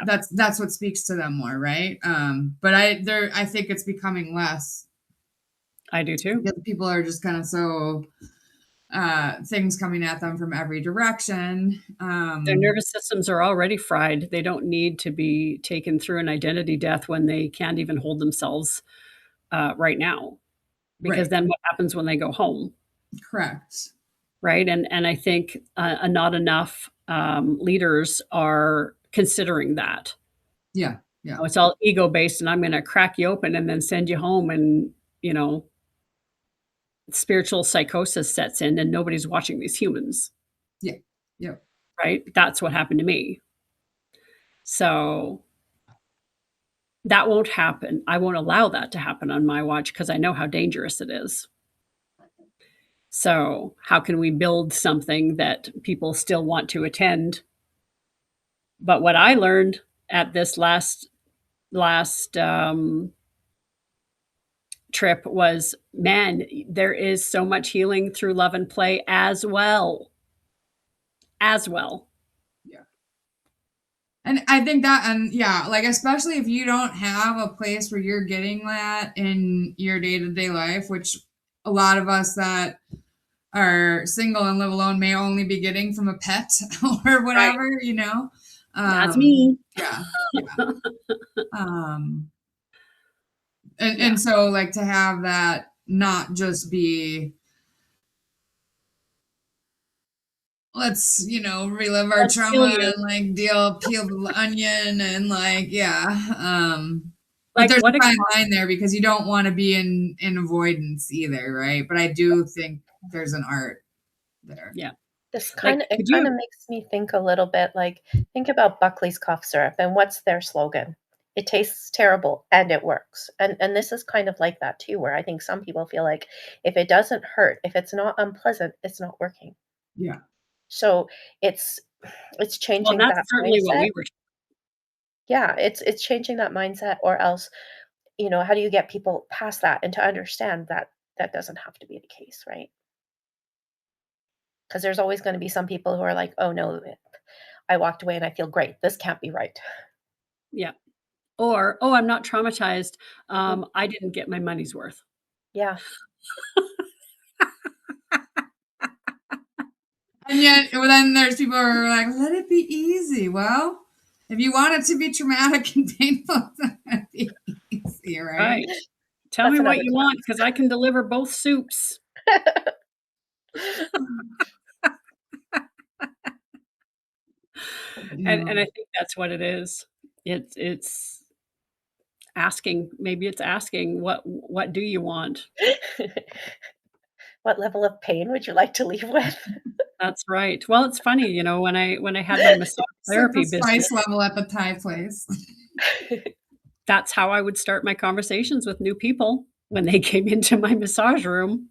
that's what speaks to them more, right? But I think it's becoming less. I do too. Because people are just kind of so things coming at them from every direction. Their nervous systems are already fried. They don't need to be taken through an identity death when they can't even hold themselves right now. Because then what happens when they go home? Correct. Right. And I think not enough leaders are considering that. Yeah. Yeah. It's all ego based and I'm going to crack you open and then send you home and, spiritual psychosis sets in and nobody's watching these humans. Yeah. Yeah. Right. That's what happened to me. So that won't happen. I won't allow that to happen on my watch because I know how dangerous it is. So how can we build something that people still want to attend? But what I learned at this last trip was, man, there is so much healing through love and play as well. Yeah. And I think that, and especially if you don't have a place where you're getting that in your day-to-day life, which a lot of us that are single and live alone may only be getting from a pet or whatever, That's me. Yeah. And so to have that not just be, let's, relive our trauma and peel the onion and but there's a fine line there because you don't want to be in avoidance either, right? But I do think there's an art there. Yeah. This kind of makes me think a little bit think about Buckley's cough syrup and what's their slogan? It tastes terrible and it works. And this is kind of like that too, where I think some people feel like if it doesn't hurt, if it's not unpleasant, it's not working. Yeah. So it's changing that certainly mindset. What we were. Yeah, it's changing that mindset, or else, how do you get people past that and to understand that that doesn't have to be the case, right? Because there's always going to be some people who are like, oh no, I walked away and I feel great. This can't be right. Yeah. Or, oh, I'm not traumatized. I didn't get my money's worth. Yeah. And yet, then there's people who are like, let it be easy. Well, if you want it to be traumatic and painful, it's not going to be easy, right? Tell me what you want because I can deliver both soups. And I think that's what it is. It's asking. Maybe it's asking what do you want? What level of pain would you like to leave with? That's right. Well, it's funny, when I had my massage therapy business, spice level at the Thai place. That's how I would start my conversations with new people when they came into my massage room.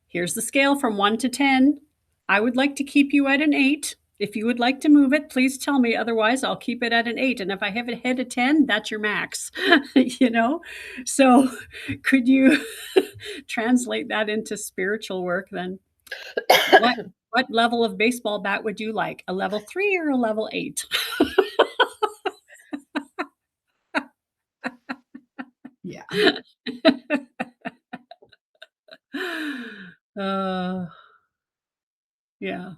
Here's the scale from 1 to 10. I would like to keep you at an 8. If you would like to move it, please tell me. Otherwise, I'll keep it at an 8. And if I have it hit a 10, that's your max. So could you translate that into spiritual work then? What level of baseball bat would you like? A level 3 or a level 8? Yeah. Yeah.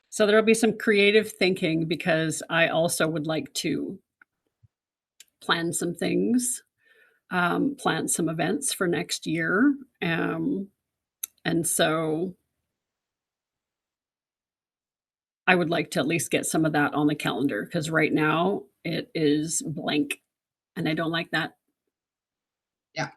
So there'll be some creative thinking because I also would like to plan some things, plan some events for next year. And so I would like to at least get some of that on the calendar because right now it is blank and I don't like that. Yeah.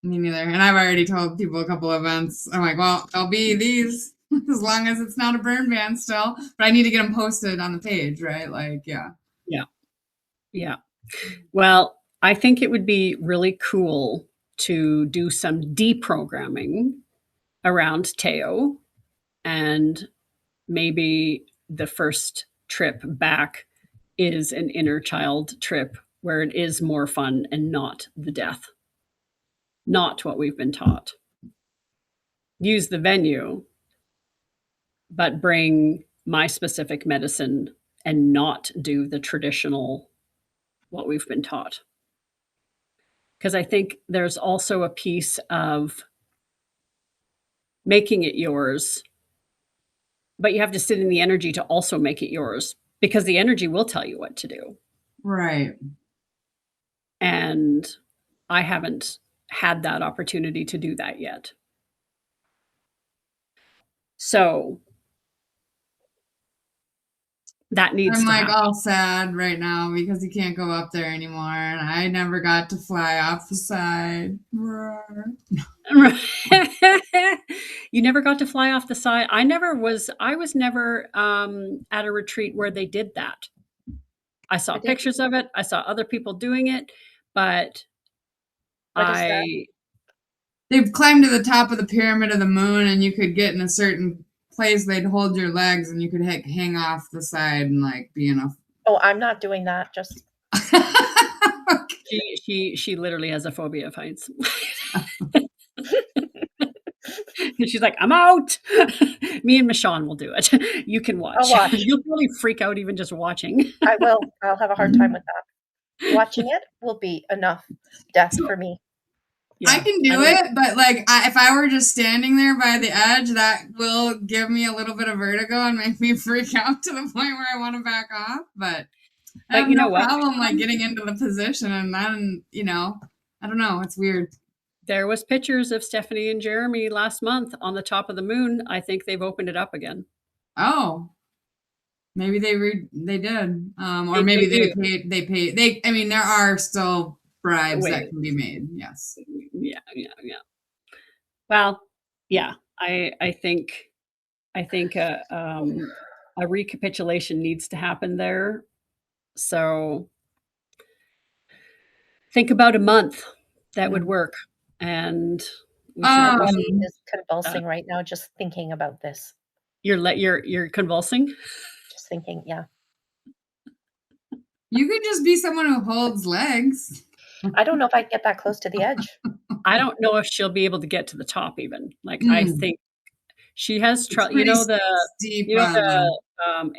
Me neither. And I've already told people a couple events. I'm like, well, I'll be these as long as it's not a burn ban still. But I need to get them posted on the page, right? Like, yeah. Yeah. Yeah. Well, I think it would be really cool to do some deprogramming around Teo, and maybe the first trip back is an inner child trip where it is more fun and not the death, not what we've been taught. Use the venue, but bring my specific medicine and not do the traditional what we've been taught. Because I think there's also a piece of making it yours, but you have to sit in the energy to also make it yours, because the energy will tell you what to do. Right. And I haven't had that opportunity to do that yet. So that needs I'm to like happen. all sad right now because you can't go up there anymore. And I never got to fly off the side. You never got to fly off the side. I was never at a retreat where they did that. I saw pictures of it. I saw other people doing it, but What is that? They've climbed to the top of the pyramid of the moon, and you could get in a certain place. They'd hold your legs, and you could hang off the side and like be in a. Oh, I'm not doing that. Just she literally has a phobia of heights. She's like, I'm out. Me and Michonne will do it. You can watch. I'll watch. You'll really freak out even just watching. I will. I'll have a hard time with that. Watching it will be enough death for me. Yeah, I can do it, but like if I were just standing there by the edge, that will give me a little bit of vertigo and make me freak out to the point where I want to back off. But I have no problem like getting into the position, and then I don't know, it's weird. There was pictures of Stephanie and Jeremy last month on the top of the moon. I think they've opened it up again. Oh, maybe they did, or maybe they paid. I mean, there are still bribes that can be made. Yes. Yeah. Well, yeah. I think a recapitulation needs to happen there. So think about a month. That would work. And my body is convulsing right now just thinking about this. You're convulsing? Just thinking, yeah. You could just be someone who holds legs. I don't know if I'd get that close to the edge. I don't know if she'll be able to get to the top even. Like I think she has trouble. The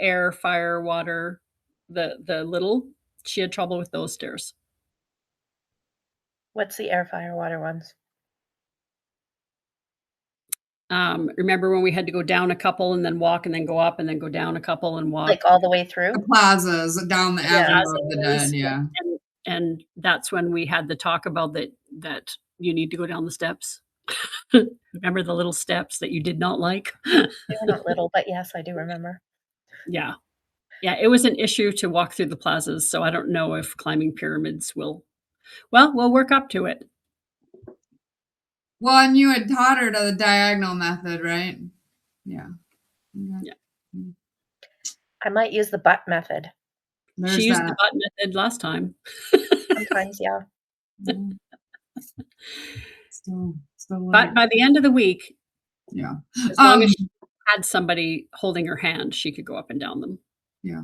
air, fire, water, the little. She had trouble with those stairs. What's the air, fire, water ones? Remember when we had to go down a couple and then walk and then go up and then go down a couple and walk? Like all the way through? The plazas down the Avenue of the Dead, yeah. And that's when we had the talk about that you need to go down the steps. Remember the little steps that you did not like? They were not little, but yes, I do remember. Yeah. Yeah, it was an issue to walk through the plazas, so I don't know if climbing pyramids we'll work up to it. Well, and you had taught her the diagonal method, right? Yeah. I might use the butt method. She used the butt method last time. Sometimes, yeah. But by the end of the week, yeah, as long as she had somebody holding her hand, she could go up and down them. Yeah.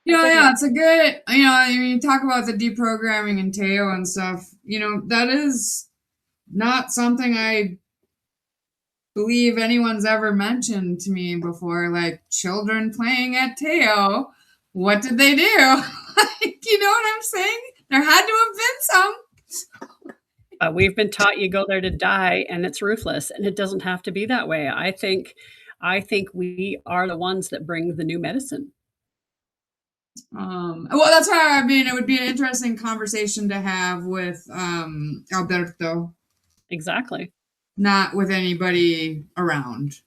Yeah, it's a good, you talk about the deprogramming and Teo and stuff, that is not something I believe anyone's ever mentioned to me before. Like, children playing at Teo, what did they do? Like, you know what I'm saying? There had to have been some. We've been taught you go there to die, and it's ruthless, and it doesn't have to be that way. I think we are the ones that bring the new medicine. Well, that's why it would be an interesting conversation to have with Alberto. Exactly. Not with anybody around.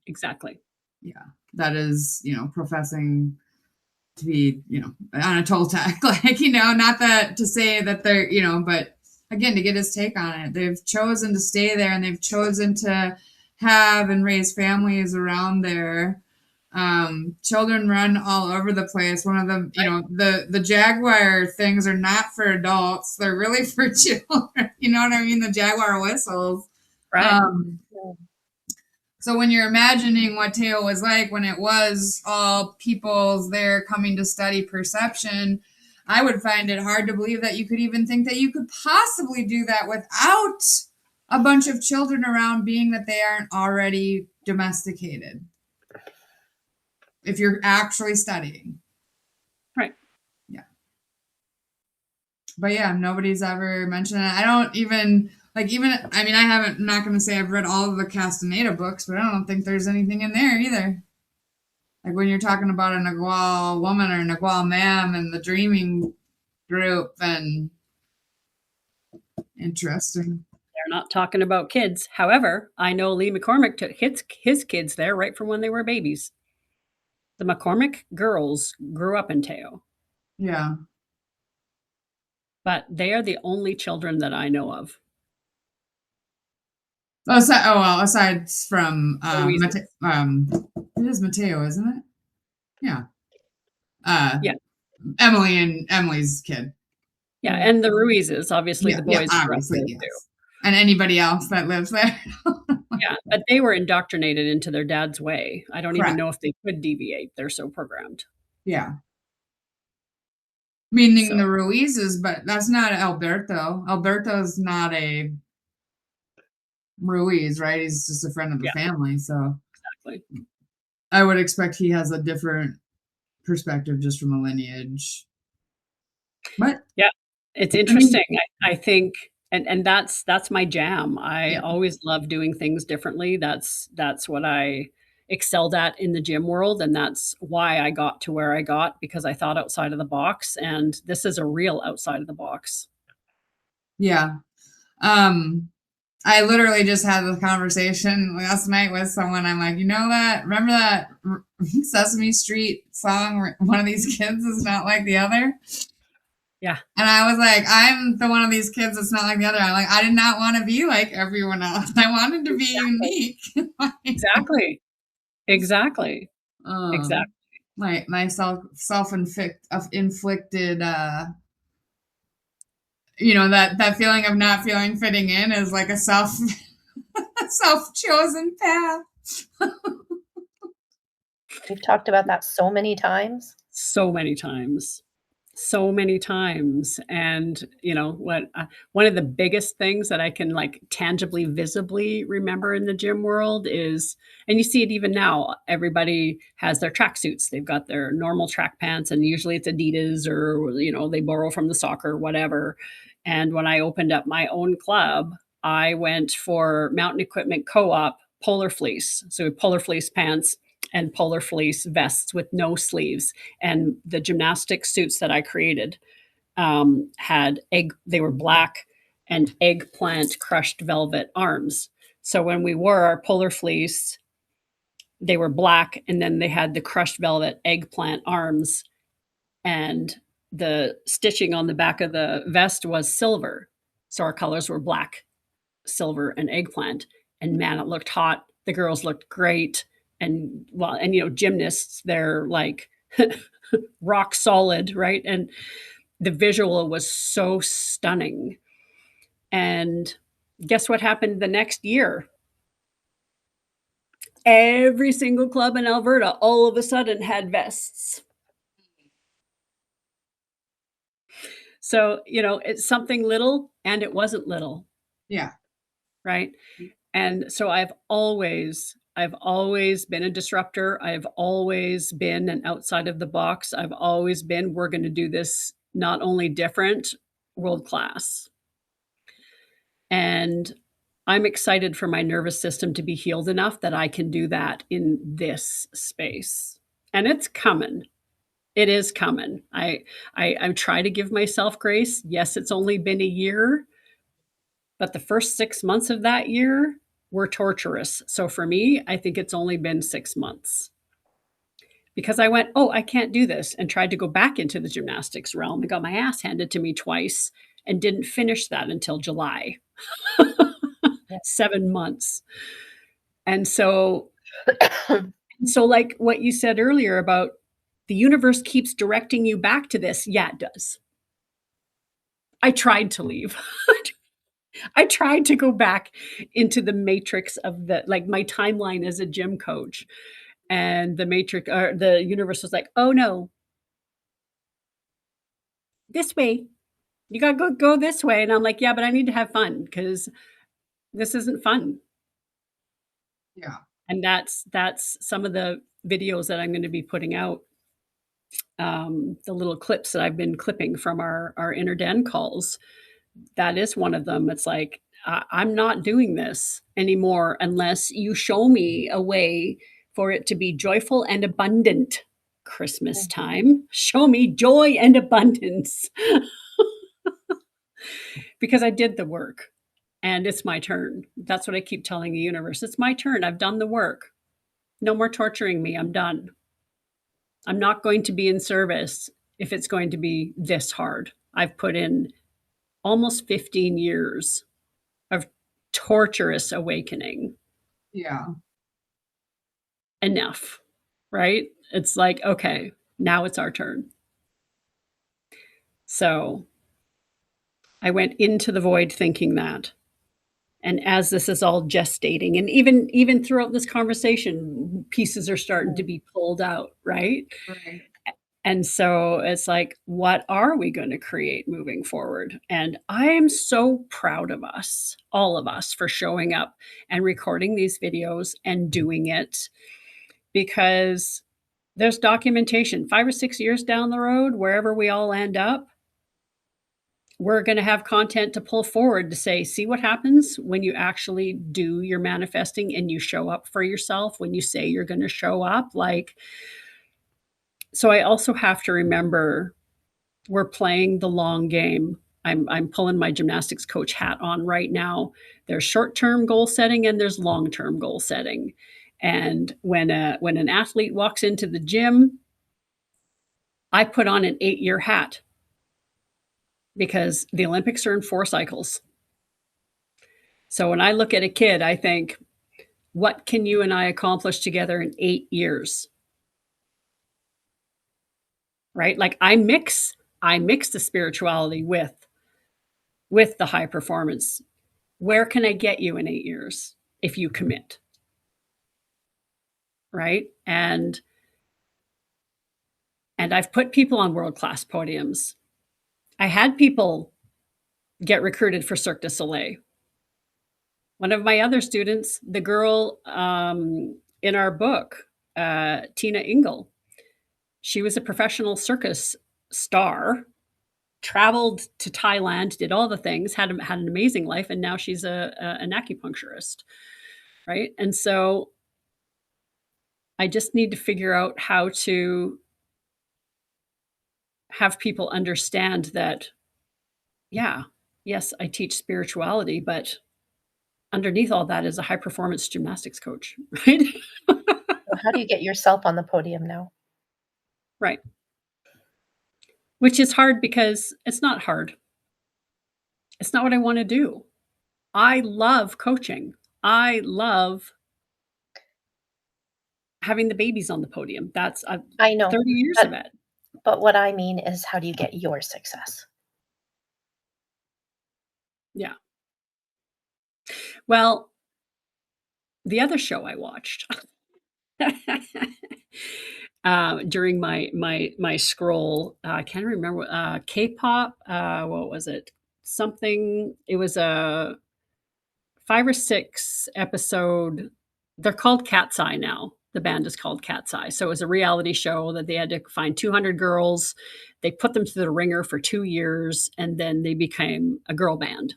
Exactly. Yeah, that is, professing to be, on a Toltec, like, not that to say that they're, but again, to get his take on it. They've chosen to stay there, and they've chosen to have and raise families around there. Children run all over the place. One of them, the Jaguar things are not for adults. They're really for children. You know what I mean? The Jaguar whistles. Right. So when you're imagining what Teo was like when it was all peoples there coming to study perception, I would find it hard to believe that you could even think that you could possibly do that without a bunch of children around, being that they aren't already domesticated. If you're actually studying. Right. Yeah. But yeah, nobody's ever mentioned it. I don't even, I haven't, I'm not going to say I've read all of the Castaneda books, but I don't think there's anything in there either. Like when you're talking about a Nagual woman or Nagual man and the dreaming group, and interesting. They're not talking about kids. However, I know Lee McCormick took his kids there right from when they were babies. The McCormick girls grew up in Teo. Yeah. But they are the only children that I know of. Aside from it is Mateo, isn't it? Yeah. Yeah. Emily and Emily's kid. Yeah, and the Ruizes, obviously the boys grew up there yes. too. And anybody else that lives there. Yeah, but they were indoctrinated into their dad's way. I don't Correct. even know if they could deviate. They're so programmed. Yeah. Meaning the Ruizes, but that's not Alberto. Alberto's not a Ruiz, right? He's just a friend of the family. So exactly. I would expect he has a different perspective just from a lineage. But yeah, it's interesting. I think and that's my jam. I always love doing things differently. That's what I excelled at in the gym world, and that's why I got to where I got, because I thought outside of the box, and this is a real outside of the box. Yeah. I literally just had this conversation last night with someone. I'm like, remember that Sesame Street song where one of these kids is not like the other? Yeah. And I was like, I'm the one of these kids that's not like the other. I'm like, I did not want to be like everyone else. I wanted to be unique. Exactly. Exactly. My self-inflicted that feeling of not feeling fitting in is like a self-chosen path. We've talked about that so many times. So many times. So many times. And one of the biggest things that I can tangibly, visibly remember in the gym world is, and you see it even now, everybody has their tracksuits. They've got their normal track pants, and usually it's Adidas, or they borrow from the soccer, whatever. And when I opened up my own club, I went for Mountain Equipment Co-op polar fleece. So polar fleece pants and polar fleece vests with no sleeves. And the gymnastic suits that I created they were black and eggplant crushed velvet arms. So when we wore our polar fleece, they were black, and then they had the crushed velvet eggplant arms, and the stitching on the back of the vest was silver. So our colors were black, silver, and eggplant. And man, it looked hot. The girls looked great. And gymnasts, they're like rock solid, right? And the visual was so stunning. And guess what happened the next year? Every single club in Alberta all of a sudden had vests. So, it's something little, and it wasn't little. Yeah. Right. And so I've always been a disruptor. I've always been an outside of the box. I've always been, we're going to do this not only different, world class. And I'm excited for my nervous system to be healed enough that I can do that in this space. And it's coming. It is coming. I try to give myself grace. Yes, it's only been a year, but the first 6 months of that year were torturous. So for me, I think it's only been 6 months. Because I went, I can't do this, and tried to go back into the gymnastics realm. I got my ass handed to me twice and didn't finish that until July. Yeah. 7 months. And so like what you said earlier about the universe keeps directing you back to this. Yeah, it does. I tried to leave. I tried to go back into the matrix of the like my timeline as a gym coach, and the matrix or the universe was like, "Oh no, this way. You gotta go this way." And I'm like, "Yeah, but I need to have fun because this isn't fun." Yeah. And that's some of the videos that I'm gonna be putting out, the little clips that I've been clipping from our inner den calls. That is one of them. It's like, I'm not doing this anymore unless you show me a way for it to be joyful and abundant. Christmas Mhm. time, show me joy and abundance because I did the work and it's my turn. That's what I keep telling the universe. It's my turn. I've done the work. No more torturing me. I'm done. I'm not going to be in service if it's going to be this hard. I've put in almost 15 years of torturous awakening. Yeah. Enough, right? It's like, okay, now it's our turn. So I went into the void thinking that. And as this is all gestating, and even throughout this conversation, pieces are starting to Mhm. be pulled out, right? Right. And so it's like, what are we going to create moving forward? And I am so proud of us, all of us, for showing up and recording these videos and doing it because there's documentation. 5 or 6 years down the road, wherever we all end up, we're going to have content to pull forward to say, see what happens when you actually do your manifesting and you show up for yourself when you say you're going to show up. Like, so I also have to remember we're playing the long game. I'm pulling my gymnastics coach hat on right now. There's short-term goal setting and there's long-term goal setting. And when an athlete walks into the gym, I put on an 8-year hat because the Olympics are in 4 cycles. So when I look at a kid, I think, what can you and I accomplish together in 8 years? Right? Like I mix the spirituality with the high performance. Where can I get you in 8 years if you commit? Right? And I've put people on world-class podiums. I had people get recruited for Cirque du Soleil. One of my other students, the girl in our book, Tina Engel, she was a professional circus star, traveled to Thailand, did all the things, had an amazing life, and now she's an acupuncturist, right? And so I just need to figure out how to have people understand that, yeah, yes, I teach spirituality, but underneath all that is a high performance gymnastics coach, right? So how do you get yourself on the podium now? Right. Which is hard because it's not hard. It's not what I want to do. I love coaching. I love having the babies on the podium. That's I know, 30 years but of it. but what I mean is how do you get your success? Yeah. Well, the other show I watched during my scroll, I can't remember K-pop. What was it? Something. It was a 5 or 6 episode. They're called Cat's Eye now. The band is called Cat's Eye. So it was a reality show that they had to find 200 girls. They put them through the ringer for 2 years, and then they became a girl band.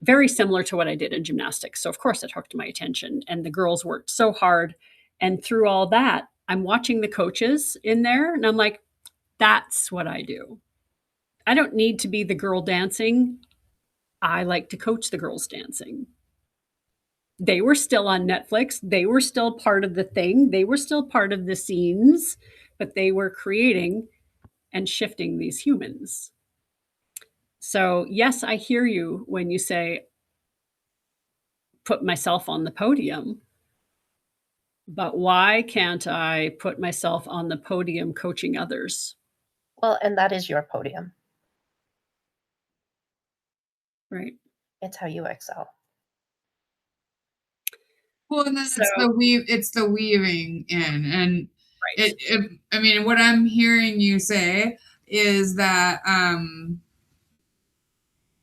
Very similar to what I did in gymnastics. So of course it hooked my attention, and the girls worked so hard. And through all that, I'm watching the coaches in there, and I'm like, that's what I do. I don't need to be the girl dancing. I like to coach the girls dancing. They were still on Netflix. They were still part of the thing. They were still part of the scenes, but they were creating and shifting these humans. So, yes, I hear you when you say, put myself on the podium, but why can't I put myself on the podium coaching others? Well, and that is your podium. Right. It's how you excel. Well, and then So, it's the weaving in, and right. I mean, what I'm hearing you say is that,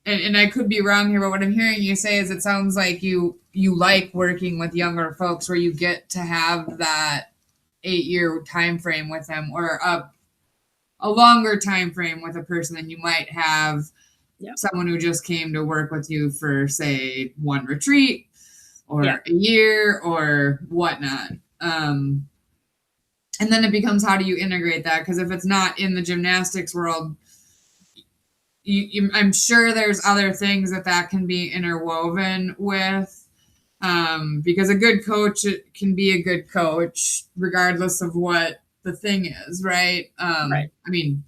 and I could be wrong here, but what I'm hearing you say is it sounds like you like working with younger folks where you get to have that 8-year time frame with them, or a longer time frame with a person than you might have Yeah. someone who just came to work with you for, say, one retreat Yeah. or a year or whatnot. And then it becomes, how do you integrate that? Because if it's not in the gymnastics world, I'm sure there's other things that can be interwoven with. Because a good coach can be a good coach regardless of what the thing is, right? Right. I mean,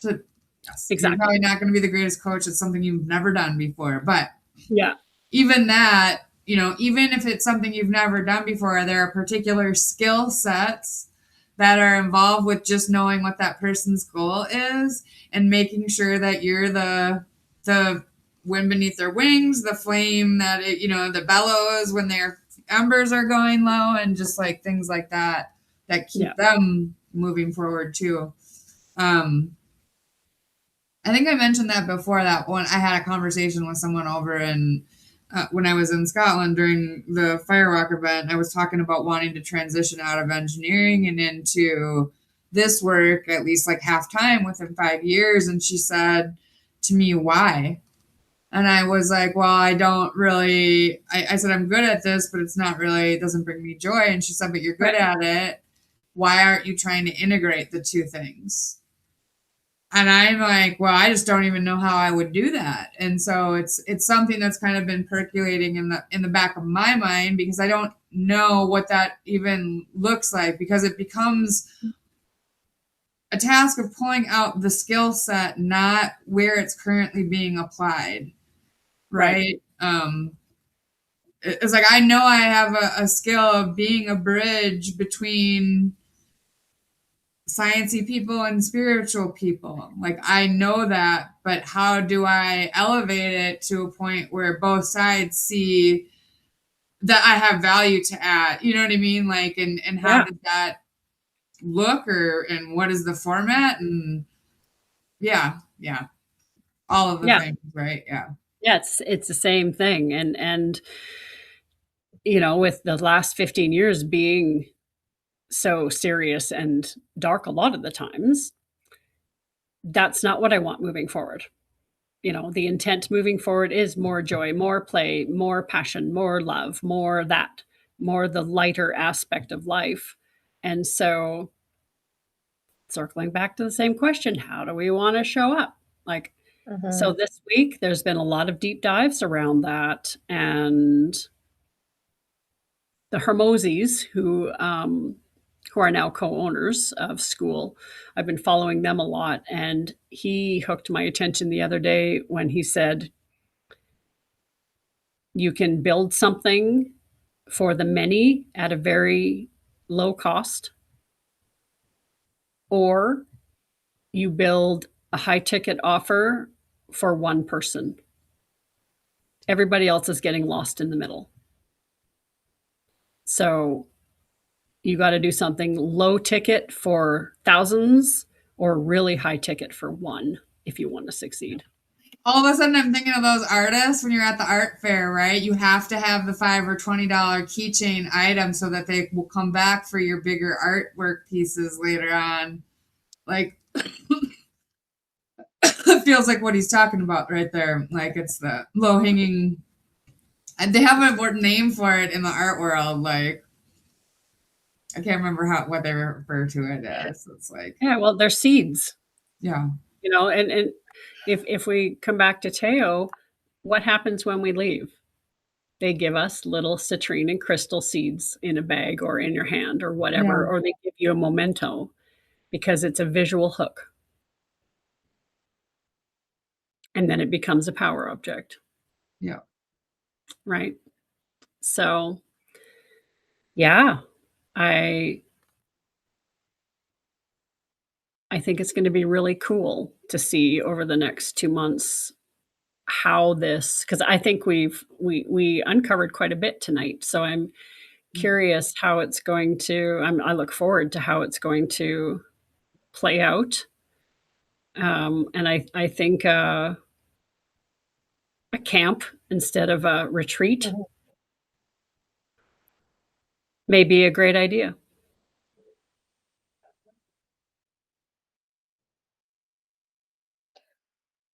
yes, you're Exactly. probably not going to be the greatest coach. It's something you've never done before, but Yeah. even that, even if it's something you've never done before, there are particular skill sets that are involved with just knowing what that person's goal is and making sure that you're the wind beneath their wings, the flame that the bellows when their embers are going low, and just like things like that Yeah. keep them moving forward too. I think I mentioned that before, that when I had a conversation with someone over in when I was in Scotland during the Firewalk event. I was talking about wanting to transition out of engineering and into this work at least like half time within 5 years. And she said to me, why? And I was like, well, I don't really, I said, I'm good at this, but it's not really, it doesn't bring me joy. And she said, but you're good Right. at it. Why aren't you trying to integrate the two things? And I'm like, well, I just don't even know how I would do that. And so it's something that's kind of been percolating in the back of my mind, because I don't know what that even looks like, because it becomes a task of pulling out the skill set, not where it's currently being applied. Right. Right. It's like, I know I have a skill of being a bridge between sciencey people and spiritual people. Like, I know that, but how do I elevate it to a point where both sides see that I have value to add? You know what I mean? Like, and how Yeah. does that look, and what is the format? And yeah, all of the Yeah. things, right? Yeah. Yeah. It's the same thing. And with the last 15 years being so serious and dark a lot of the times, that's not what I want moving forward. The intent moving forward is more joy, more play, more passion, more love, more that, more the lighter aspect of life. And so, circling back to the same question, how do we want to show up? Like, so Mm-hmm. this week, there's been a lot of deep dives around that. And the Hermosis, who are now co-owners of school, I've been following them a lot. And he hooked my attention the other day when he said, you can build something for the many at a very low cost, or you build a high ticket offer for one person. Everybody else is getting lost in the middle. So you got to do something low ticket for thousands or really high ticket for one if you want to succeed. All of a sudden, I'm thinking of those artists when you're at the art fair, right? You have to have the $5 or $20 keychain item so that they will come back for your bigger artwork pieces later on. Like, it feels like what he's talking about right there. Like, it's the low hanging. And they have a name for it in the art world. Like, I can't remember what they refer to it as. It's like, Yeah, well, they're seeds, yeah, and if we come back to Teo, what happens when we leave? They give us little citrine and crystal seeds in a bag or in your hand or yeah. whatever, or they give you a memento because it's a visual hook. and then it becomes a power object. Yeah. Right. So, yeah, I I think it's going to be really cool to see over the next 2 months how this, because I think we uncovered quite a bit tonight. So I'm curious how it's going to. I look forward to how it's going to play out. And I think a camp instead of a retreat Mhm. may be a great idea.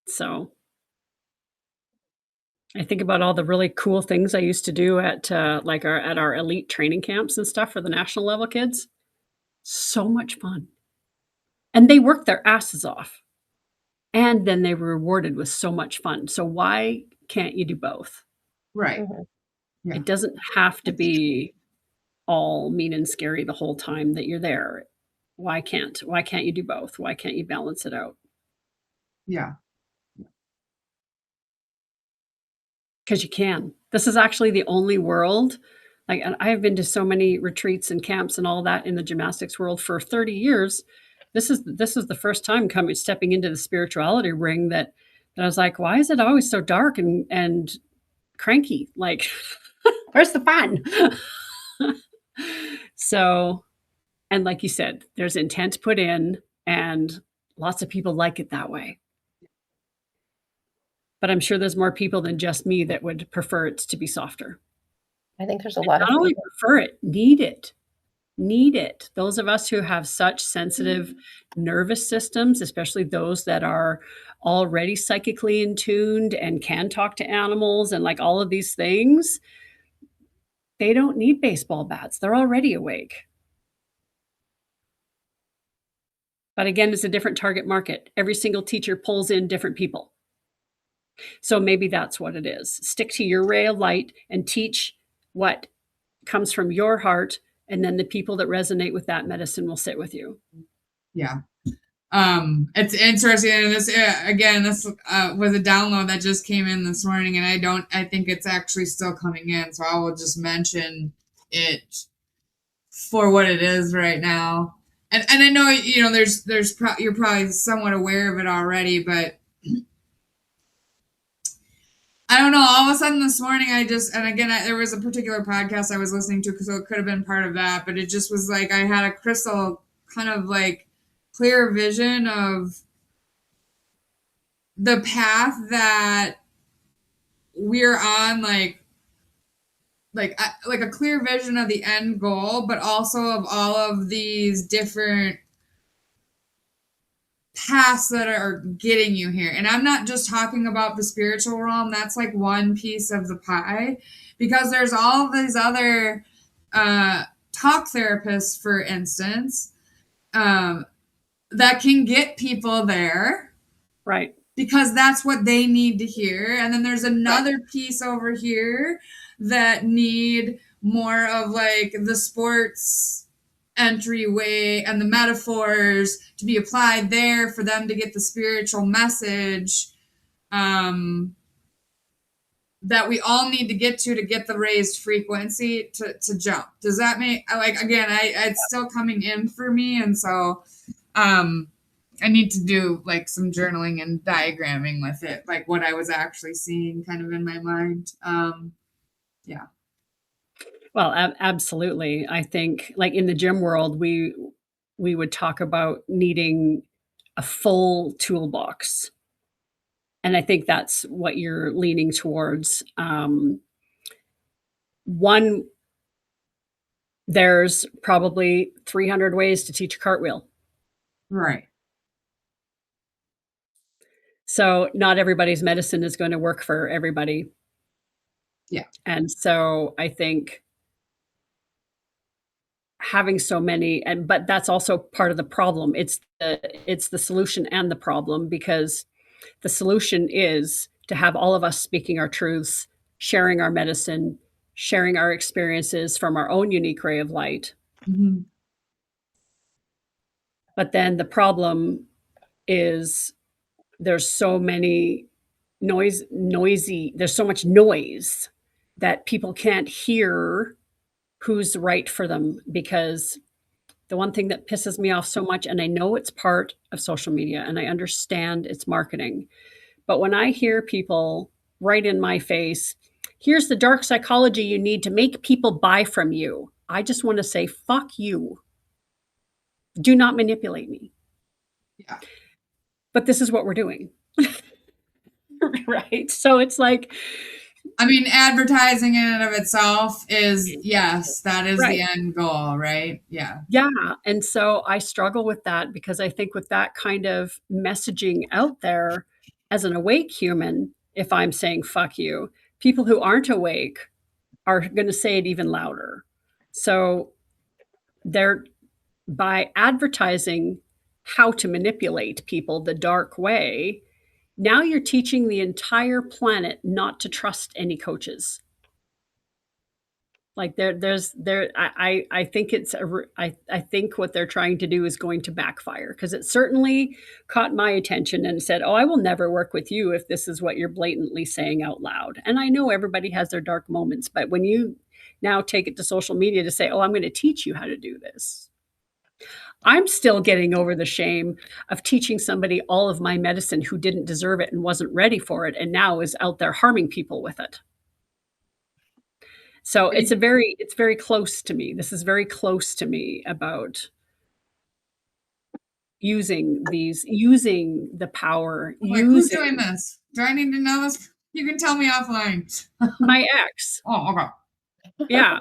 So I think about all the really cool things I used to do at like our elite training camps and stuff for the national level kids. So much fun. And they worked their asses off. And then they were rewarded with so much fun. So why can't you do both? Right. Mhm. Yeah. It doesn't have to be all mean and scary the whole time that you're there. Why can't you do both? Why can't you balance it out? Yeah. Because you can. This is actually the only world. Like, and I have been to so many retreats and camps and all that in the gymnastics world for 30 years. This is the first time coming stepping into the spirituality ring that I was like, why is it always so dark and cranky? Like, where's the fun? So, and like you said, there's intent put in, and lots of people like it that way. But I'm sure there's more people than just me that would prefer it to be softer. I think there's a lot Not of only people. prefer it, need it. Need it. Those of us who have such sensitive nervous systems, especially those that are already psychically in tuned and can talk to animals and like all of these things, they don't need baseball bats. They're already awake. But again, it's a different target market. Every single teacher pulls in different people. So maybe that's what it is. Stick to your ray of light and teach what comes from your heart, and then the people that resonate with that medicine will sit with you. Yeah. It's interesting. And this again, this was a download that just came in this morning, and I think it's actually still coming in. So I will just mention it for what it is right now. And I know you're probably somewhat aware of it already, but I don't know. All of a sudden this morning, and again, there was a particular podcast I was listening to, so it could have been part of that, but it just was like I had a crystal kind of like clear vision of the path that we're on, like a clear vision of the end goal, but also of all of these different paths that are getting you here. And I'm not just talking about the spiritual realm, that's like one piece of the pie, because there's all of these other talk therapists, for instance, that can get people there. Right. Because that's what they need to hear. And then there's another piece over here that need more of like the sports entryway and the metaphors to be applied there for them to get the spiritual message that we all need to get the raised frequency to jump. Does that make, like, again, it's still coming in for me. And so I need to do like some journaling and diagramming with it, like what I was actually seeing kind of in my mind. Yeah. Well, absolutely. I think like in the gym world, we would talk about needing a full toolbox. And I think that's what you're leaning towards. One, there's probably 300 ways to teach a cartwheel. Right. So not everybody's medicine is going to work for everybody. Yeah. And so I think having so many, but that's also part of the problem. It's the solution and the problem, because the solution is to have all of us speaking our truths, sharing our medicine, sharing our experiences from our own unique ray of light. Mm-hmm. But then the problem is there's so many noisy. There's so much noise that people can't hear who's right for them, because the one thing that pisses me off so much, and I know it's part of social media and I understand it's marketing, but when I hear people right in my face, here's the dark psychology you need to make people buy from you, I just want to say, fuck you. Do not manipulate me. Yeah. But this is what we're doing. Right? So it's like, I mean, advertising in and of itself is, yes, that is right. the end goal, right? Yeah. Yeah. And so I struggle with that, because I think with that kind of messaging out there, as an awake human, if I'm saying fuck you, people who aren't awake are going to say it even louder. So they're, by advertising how to manipulate people the dark way, now you're teaching the entire planet not to trust any coaches. Like I think I think what they're trying to do is going to backfire, because it certainly caught my attention and said, "Oh, I will never work with you if this is what you're blatantly saying out loud." And I know everybody has their dark moments, but when you now take it to social media to say, "Oh, I'm going to teach you how to do this," I'm still getting over the shame of teaching somebody all of my medicine who didn't deserve it and wasn't ready for it, and now is out there harming people with it. So it's very close to me. This is very close to me about using the power, I'm like, who's using doing this? Do I need to know this? You can tell me offline. my ex. Oh, okay. Yeah.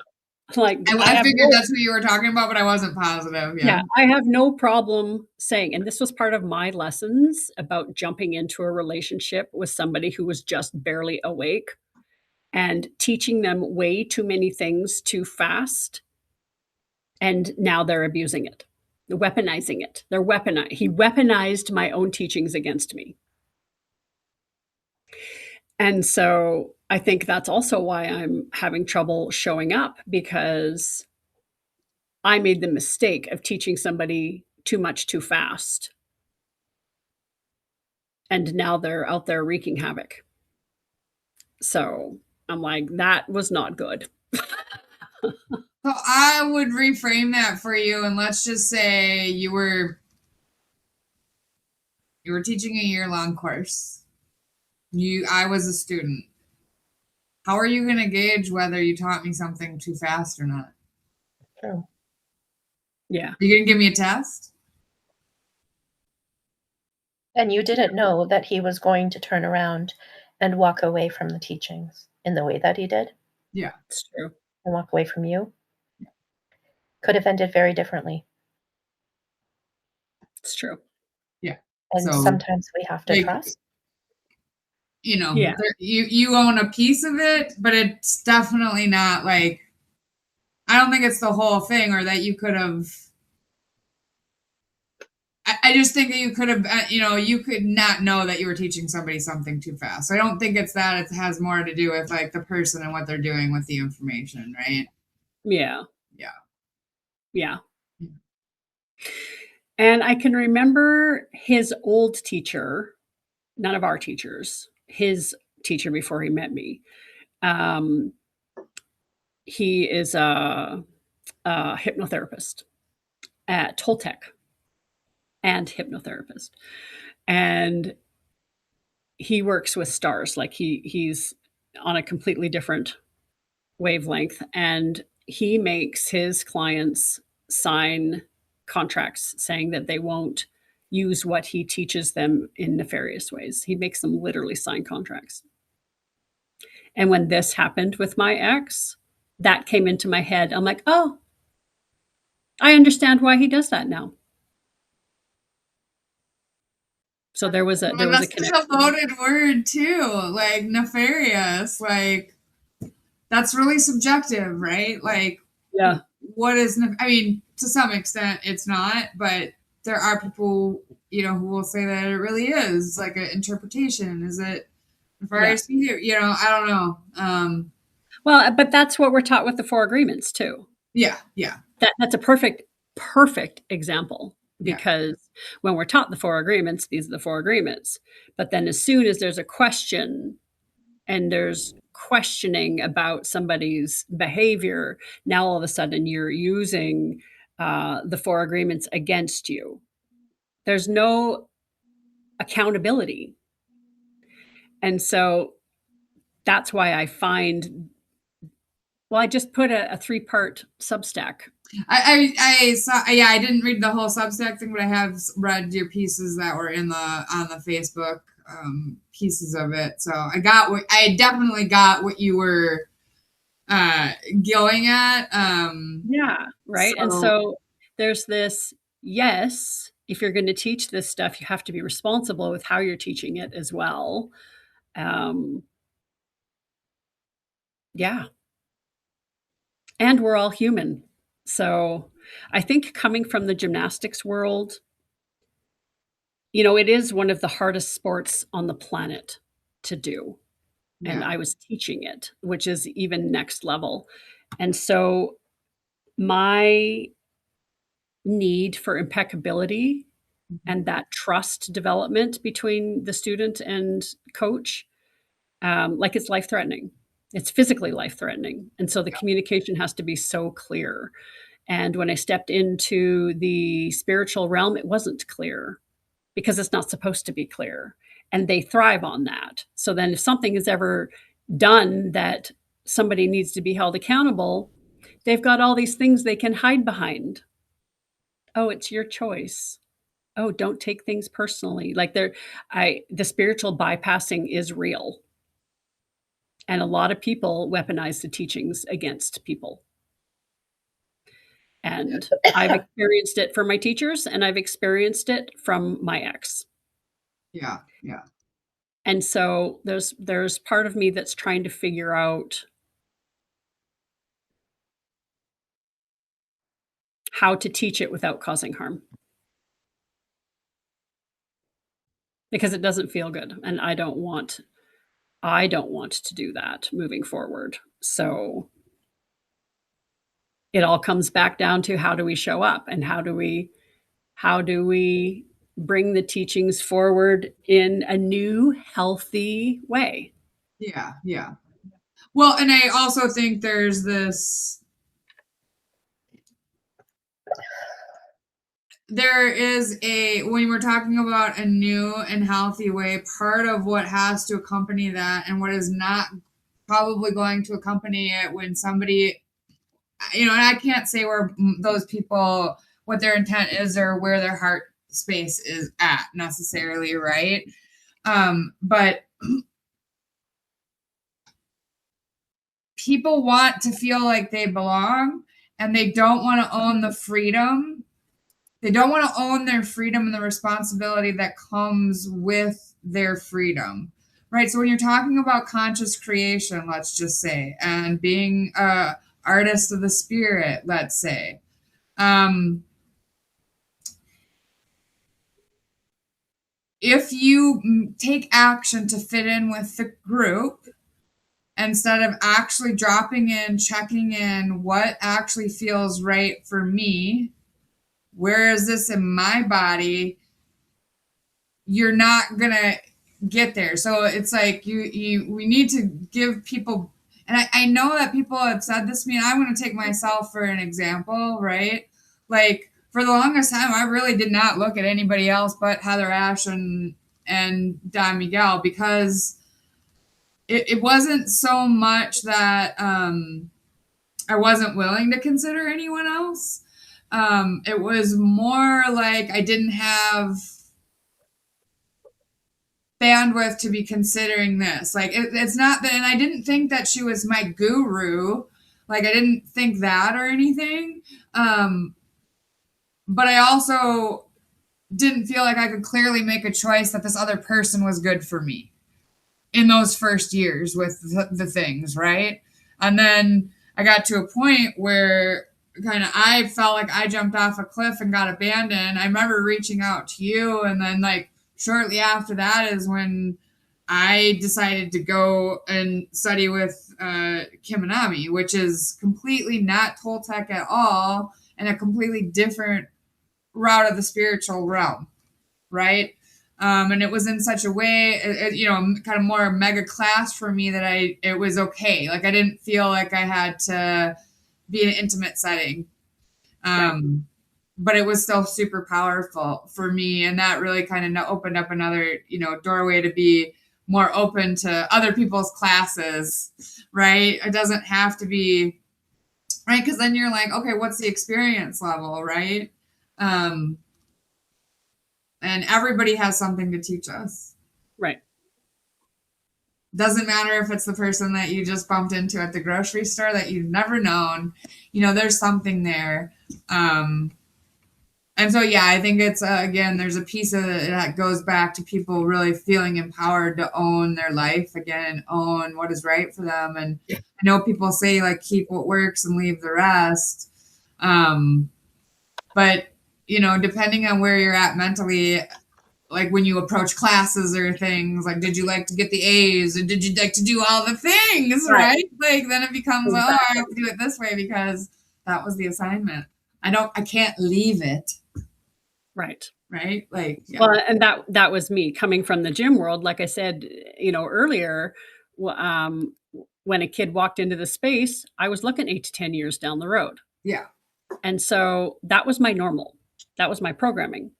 Like I figured that's who you were talking about, but I wasn't positive. yeah, I have no problem saying, and this was part of my lessons about jumping into a relationship with somebody who was just barely awake and teaching them way too many things too fast. And now they're abusing it. They're weaponizing it. He weaponized my own teachings against me. And so I think that's also why I'm having trouble showing up, because I made the mistake of teaching somebody too much too fast. And now they're out there wreaking havoc. So I'm like, that was not good. So I would reframe that for you, and let's just say you were teaching a year-long course. I was a student. How are you going to gauge whether you taught me something too fast or not? True. Yeah. Are you going to give me a test? And you didn't know that he was going to turn around and walk away from the teachings in the way that he did, Yeah. It's true. and walk away from you. Could have ended very differently. It's true. Yeah. And So, sometimes we have to like, trust. You know, Yeah. you own a piece of it, but it's definitely not like, I don't think it's the whole thing, or that you could have. I just think that you could have, you could not know that you were teaching somebody something too fast. So I don't think it's that. It has more to do with like the person and what they're doing with the information, right? Yeah. Yeah. Yeah. Yeah. And I can remember his old teacher, none of our teachers, his teacher before he met me. He is a hypnotherapist at Toltec and hypnotherapist. And he works with stars. Like he's on a completely different wavelength, and he makes his clients sign contracts saying that they won't use what he teaches them in nefarious ways. He makes them literally sign contracts. And when this happened with my ex, that came into my head. I'm like, oh, I understand why he does that now. So there was a That's connection. such a loaded word too, like nefarious. Like that's really subjective, right? Like, Yeah. what is? I mean, to some extent, it's not, but there are people, who will say that it really is like an interpretation. Is it nefarious? Yeah. I don't know. Well, but that's what we're taught with the 4 agreements too. Yeah. That's a perfect example. because when we're taught the 4 agreements, these are the 4 agreements. But then as soon as there's a question and there's questioning about somebody's behavior, now all of a sudden you're using the 4 agreements against you. There's no accountability. And so that's why I find, well, I just put a 3-part Substack. I saw, yeah, I didn't read the whole Substack thing, but I have read your pieces that were on the Facebook pieces of it. So I definitely got what you were going at. Yeah, right. And so there's this, yes, if you're going to teach this stuff, you have to be responsible with how you're teaching it as well. Yeah. And we're all human. So I think coming from the gymnastics world, it is one of the hardest sports on the planet to do. And I was teaching it, which is even next level. And so my need for impeccability and that trust development between the student and coach, like it's life-threatening. It's physically life-threatening. And so the communication has to be so clear. And when I stepped into the spiritual realm, it wasn't clear because it's not supposed to be clear. And they thrive on that. So then if something is ever done that somebody needs to be held accountable, they've got all these things they can hide behind. Oh, it's your choice. Oh, don't take things personally. Like the spiritual bypassing is real. And a lot of people weaponize the teachings against people. And I've experienced it for my teachers, and I've experienced it from my ex. Yeah. And so there's part of me that's trying to figure out how to teach it without causing harm. Because it doesn't feel good, and I don't want to do that moving forward. So it all comes back down to how do we show up and how do we bring the teachings forward in a new, healthy way? Yeah. Well, and I also think there's this, there is when we're talking about a new and healthy way, part of what has to accompany that and what is not probably going to accompany it when somebody, and I can't say where those people, what their intent is or where their heart space is at necessarily, right? But people want to feel like they belong and they don't want to own the freedom. They don't want to own their freedom and the responsibility that comes with their freedom, right? So when you're talking about conscious creation, let's just say, and being a artist of the spirit, let's say, if you take action to fit in with the group, instead of actually dropping in, checking in, what actually feels right for me, where is this in my body, you're not gonna get there. So it's like we need to give people, and I know that people have said this to me, and I'm gonna take myself for an example, right? Like for the longest time, I really did not look at anybody else but Heather Ash and Don Miguel, because it wasn't so much that I wasn't willing to consider anyone else. It was more like I didn't have bandwidth to be considering this. Like it's not that, and I didn't think that she was my guru. Like I didn't think that or anything. But I also didn't feel like I could clearly make a choice that this other person was good for me in those first years with the things, right? And then I got to a point where kind of I felt like I jumped off a cliff and got abandoned. I remember reaching out to you, and then like shortly after that is when I decided to go and study with Kim and Ami, which is completely not Toltec at all, and a completely different route of the spiritual realm, right? And it was in such a way, kind of more mega class for me that it was okay. Like I didn't feel like I had to be in an intimate setting. Right. But it was still super powerful for me. And that really kind of opened up another, doorway to be more open to other people's classes, right? It doesn't have to be, right? Because then you're like, okay, what's the experience level, right? And everybody has something to teach us. Right. Doesn't matter if it's the person that you just bumped into at the grocery store that you've never known, there's something there. And so, yeah, I think it's, again, there's a piece of it that goes back to people really feeling empowered to own their life again and own what is right for them. And I know people say, like, keep what works and leave the rest. But, depending on where you're at mentally, like when you approach classes or things, like, did you like to get the A's or did you like to do all the things, right? Like, then it becomes, Exactly. I have to do it this way because that was the assignment. I can't leave it. Right. Right. Like, yeah. Well, and that was me coming from the gym world. Like I said, earlier, when a kid walked into the space, I was looking 8 to 10 years down the road. Yeah. And so that was my normal. That was my programming.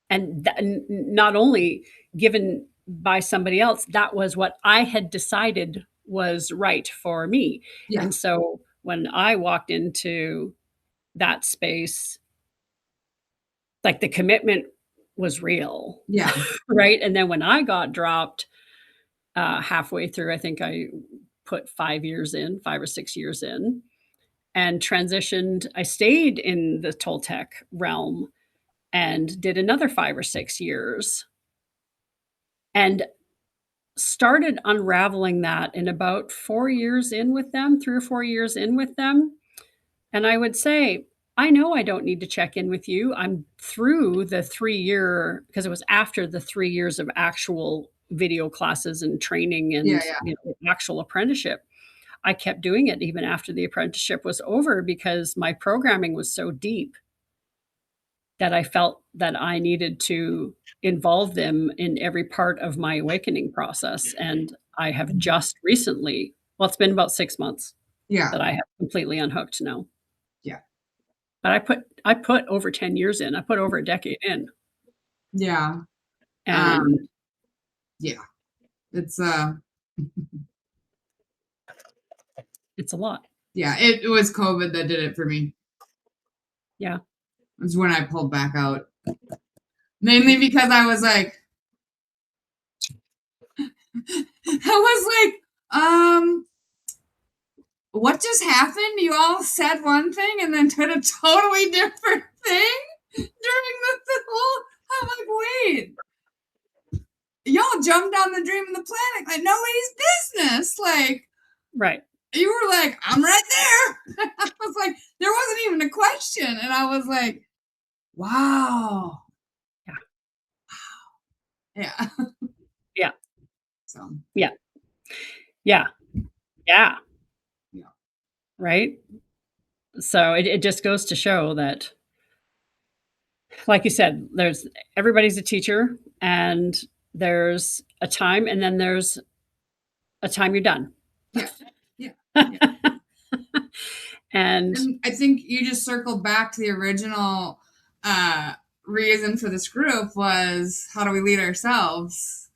And not only given by somebody else, that was what I had decided was right for me. Yeah. And so when I walked into that space, like the commitment was real. Yeah. Right. And then when I got dropped halfway through, I think I put 5 or 6 years in, and transitioned. I stayed in the Toltec realm and did another 5 or 6 years and started unraveling that in about 4 years in with them, 3 or 4 years in with them. And I would say, I know I don't need to check in with you. I'm through the 3-year, because it was after the 3 years of actual video classes and training and Yeah. actual apprenticeship. I kept doing it even after the apprenticeship was over because my programming was so deep that I felt that I needed to involve them in every part of my awakening process. And I have just recently, well, it's been about 6 months Yeah. that I have completely unhooked now. Yeah. But I put over 10 years in. I put over a decade in. Yeah. And yeah. It's it's a lot. yeah, it was COVID that did it for me. Yeah. It was when I pulled back out. Mainly because I was like what just happened? You all said one thing and then did a totally different thing during the whole. I'm like, wait, y'all jumped on the dream of the planet like nobody's business. Like, right. You were like, I'm right there. I was like, there wasn't even a question, and I was like, wow. Yeah. Wow. Yeah. Yeah. So. Yeah. Yeah. Yeah. Yeah. Right? So it just goes to show that, like you said, everybody's a teacher, and there's a time, and then there's a time you're done. Yeah. Yeah. And I think you just circled back to the original reason for this group was, how do we lead ourselves?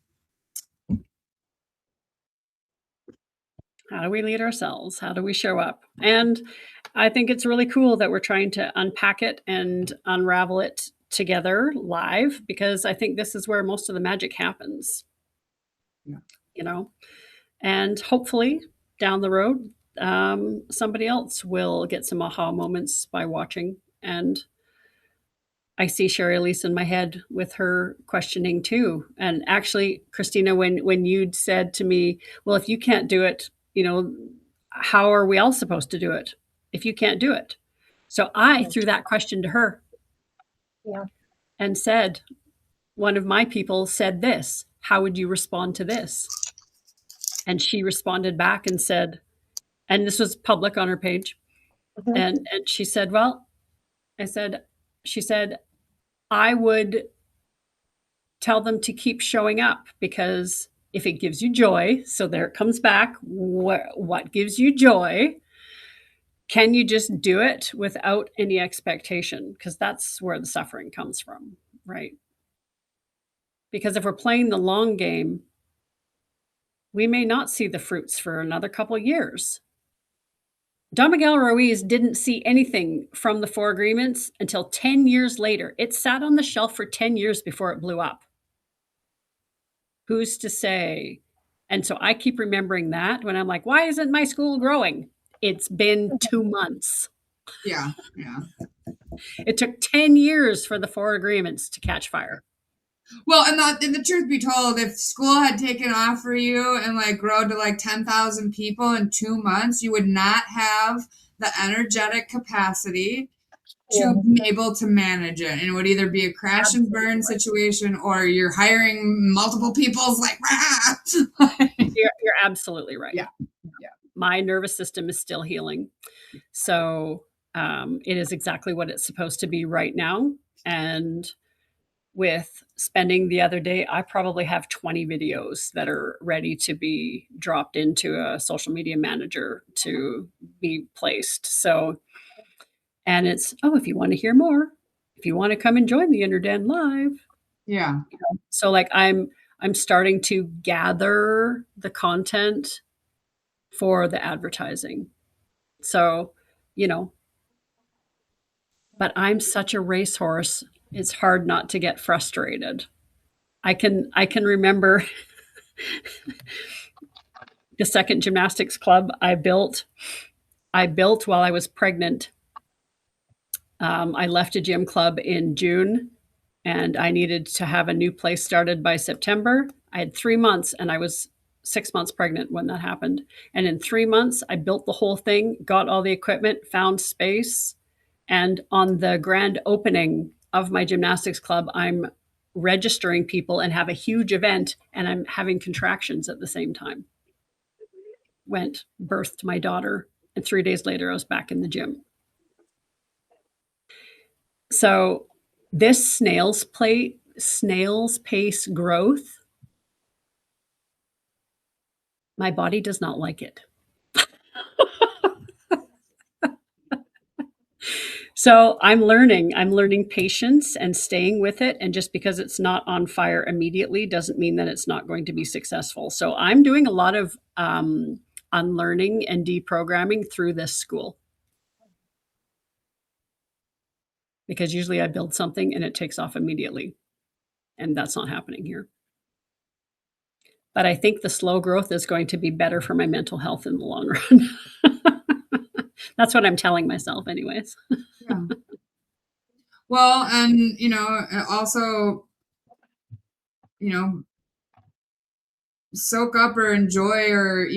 How do we lead ourselves? How do we show up? And I think it's really cool that we're trying to unpack it and unravel it together live, because I think this is where most of the magic happens. Yeah. And hopefully down the road, somebody else will get some aha moments by watching. And I see Sherry Elise in my head with her questioning too. And actually, Christina, when you'd said to me, well, if you can't do it, how are we all supposed to do it if you can't do it? So I threw that question to her. Yeah. And said, one of my people said this, how would you respond to this? And she responded back and said, and this was public on her page. Mhm. And she said, well, she said, I would tell them to keep showing up, because if it gives you joy, so there it comes back, what gives you joy? Can you just do it without any expectation? Because that's where the suffering comes from, right? Because if we're playing the long game, we may not see the fruits for another couple of years. Don Miguel Ruiz didn't see anything from the Four Agreements until 10 years later. It sat on the shelf for 10 years before it blew up. Who's to say? And so I keep remembering that when I'm like, why isn't my school growing? It's been 2 months. Yeah. Yeah. It took 10 years for the Four Agreements to catch fire. Well, and the truth be told, if school had taken off for you and like grown to like 10,000 people in 2 months, you would not have the energetic capacity to be able to manage it. And it would either be a crash and burn situation, or you're hiring multiple people's like, You're absolutely right. Yeah. My nervous system is still healing. So it is exactly what it's supposed to be right now. And with spending the other day, I probably have 20 videos that are ready to be dropped into a social media manager to be placed. So, and it's, oh, if you want to hear more, if you want to come and join the Inner Den live. Yeah. So like I'm starting to gather the content for the advertising. So, but I'm such a racehorse. It's hard not to get frustrated. I can remember the second gymnastics club I built while I was pregnant. I left a gym club in June, and I needed to have a new place started by September. I had 3 months, and I was 6 months pregnant when that happened. And in 3 months, I built the whole thing, got all the equipment, found space. And on the grand opening of my gymnastics club, I'm registering people and have a huge event, and I'm having contractions at the same time. Birthed my daughter, and 3 days later, I was back in the gym. So this snail's pace growth, my body does not like it. So I'm learning patience and staying with it. And just because it's not on fire immediately doesn't mean that it's not going to be successful. So I'm doing a lot of unlearning and deprogramming through this school. Because usually I build something and it takes off immediately. And that's not happening here. But I think the slow growth is going to be better for my mental health in the long run. That's what I'm telling myself anyways. Yeah. Well, and also, soak up or enjoy, or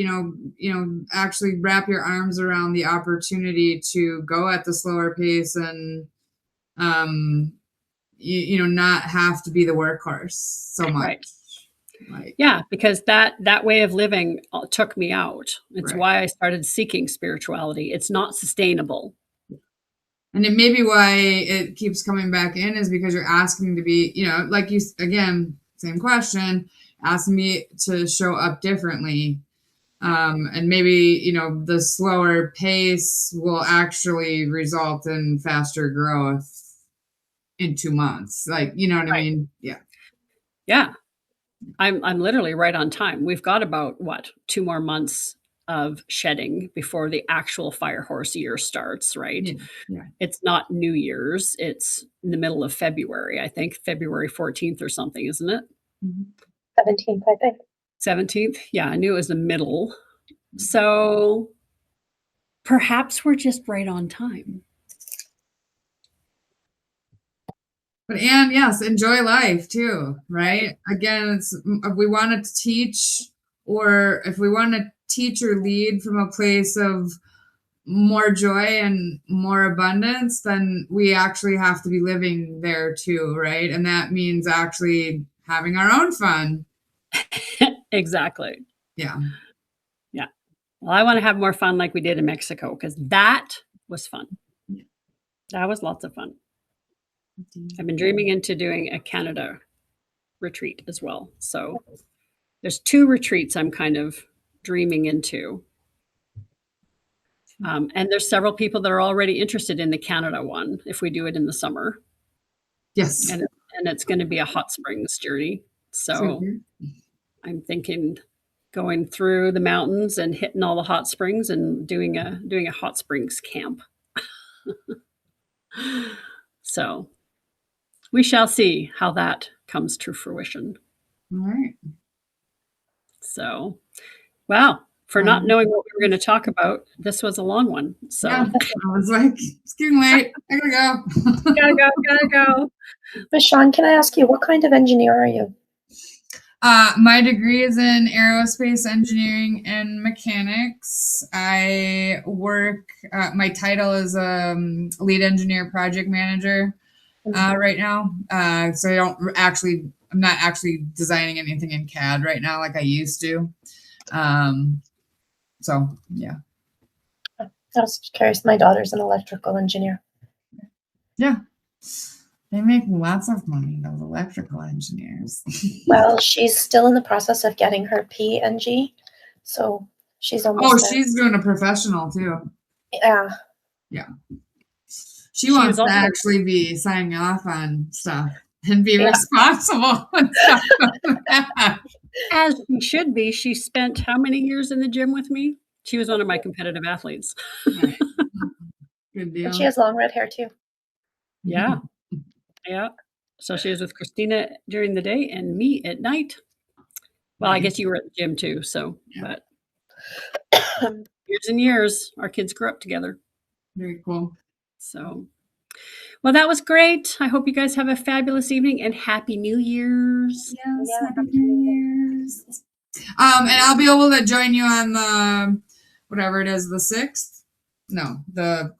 actually wrap your arms around the opportunity to go at the slower pace, and not have to be the workhorse so much. Right. Like, yeah, because that way of living took me out. It's Right. why I started seeking spirituality. It's not sustainable. And it may be why it keeps coming back in, is because you're asking to be, like you, again, same question, asking me to show up differently. And maybe, the slower pace will actually result in faster growth in 2 months. Like, you know what I mean? Yeah. Yeah. I'm literally right on time. We've got about 2 more months of shedding before the actual fire horse year starts, right? Yeah. It's not New Year's. It's in the middle of February, I think, February 14th or something, isn't it? 17th, I think. 17th? Yeah, I knew it was the middle. So perhaps we're just right on time. But and yes, enjoy life too, right? Again, it's if we want to teach, or if we want to teach or lead from a place of more joy and more abundance, then we actually have to be living there too, right? And that means actually having our own fun. Exactly. Yeah. Yeah. Well, I want to have more fun like we did in Mexico, because that was fun. Yeah. That was lots of fun. I've been dreaming into doing a Canada retreat as well. So there's 2 retreats I'm kind of dreaming into. And there's several people that are already interested in the Canada one if we do it in the summer. Yes. And it's going to be a hot springs journey. So I'm thinking going through the mountains and hitting all the hot springs and doing a hot springs camp. So we shall see how that comes to fruition. All right. So, wow. For not knowing what we were going to talk about, this was a long one. So yeah, I was like, it's getting late. I gotta go. gotta go. Miss Sean, can I ask you, what kind of engineer are you? My degree is in aerospace engineering and mechanics. I work, my title is lead engineer project manager right now. So I'm not actually designing anything in CAD right now like I used to. So, yeah. I was curious. My daughter's an electrical engineer. Yeah. They make lots of money, those electrical engineers. Well, she's still in the process of getting her PNG, so she's almost there. She's doing a professional too. Yeah. Yeah. She wants to actually be signing off on stuff and be responsible and stuff like that. As she should be. She spent how many years in the gym with me? She was one of my competitive athletes. Right. Good deal. And she has long red hair too. Yeah. Yeah. So she was with Christina during the day and me at night. Well, I guess you were at the gym too. So, but years and years, our kids grew up together. Very cool. So, well, that was great. I hope you guys have a fabulous evening and Happy New Year's. Yes, Happy New Year's. And I'll be able to join you on the whatever it is, the 6th. No, the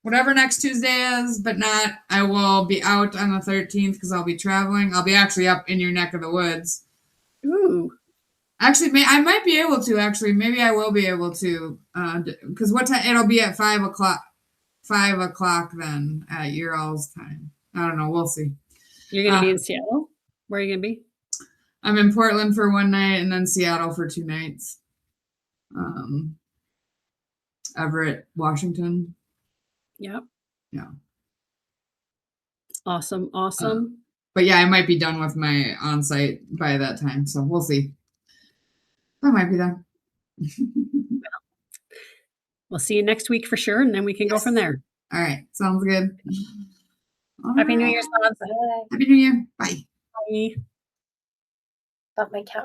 whatever next Tuesday is, but not. I will be out on the 13th because I'll be traveling. I'll be actually up in your neck of the woods. Ooh. Actually, I might be able to. Actually, maybe I will be able to. Because what time? It'll be at 5 o'clock. 5 o'clock then at your all's time. I don't know. We'll see. You're going to be in Seattle? Where are you going to be? I'm in Portland for 1 night and then Seattle for 2 nights. Everett, Washington. Yep. Yeah. Awesome. But yeah, I might be done with my on-site by that time, so we'll see. I might be done. We'll see you next week for sure, and then we can go from there. All right. Sounds good. Happy New Year's, loves. Bye. Happy New Year. Bye. Bye. Thought my cat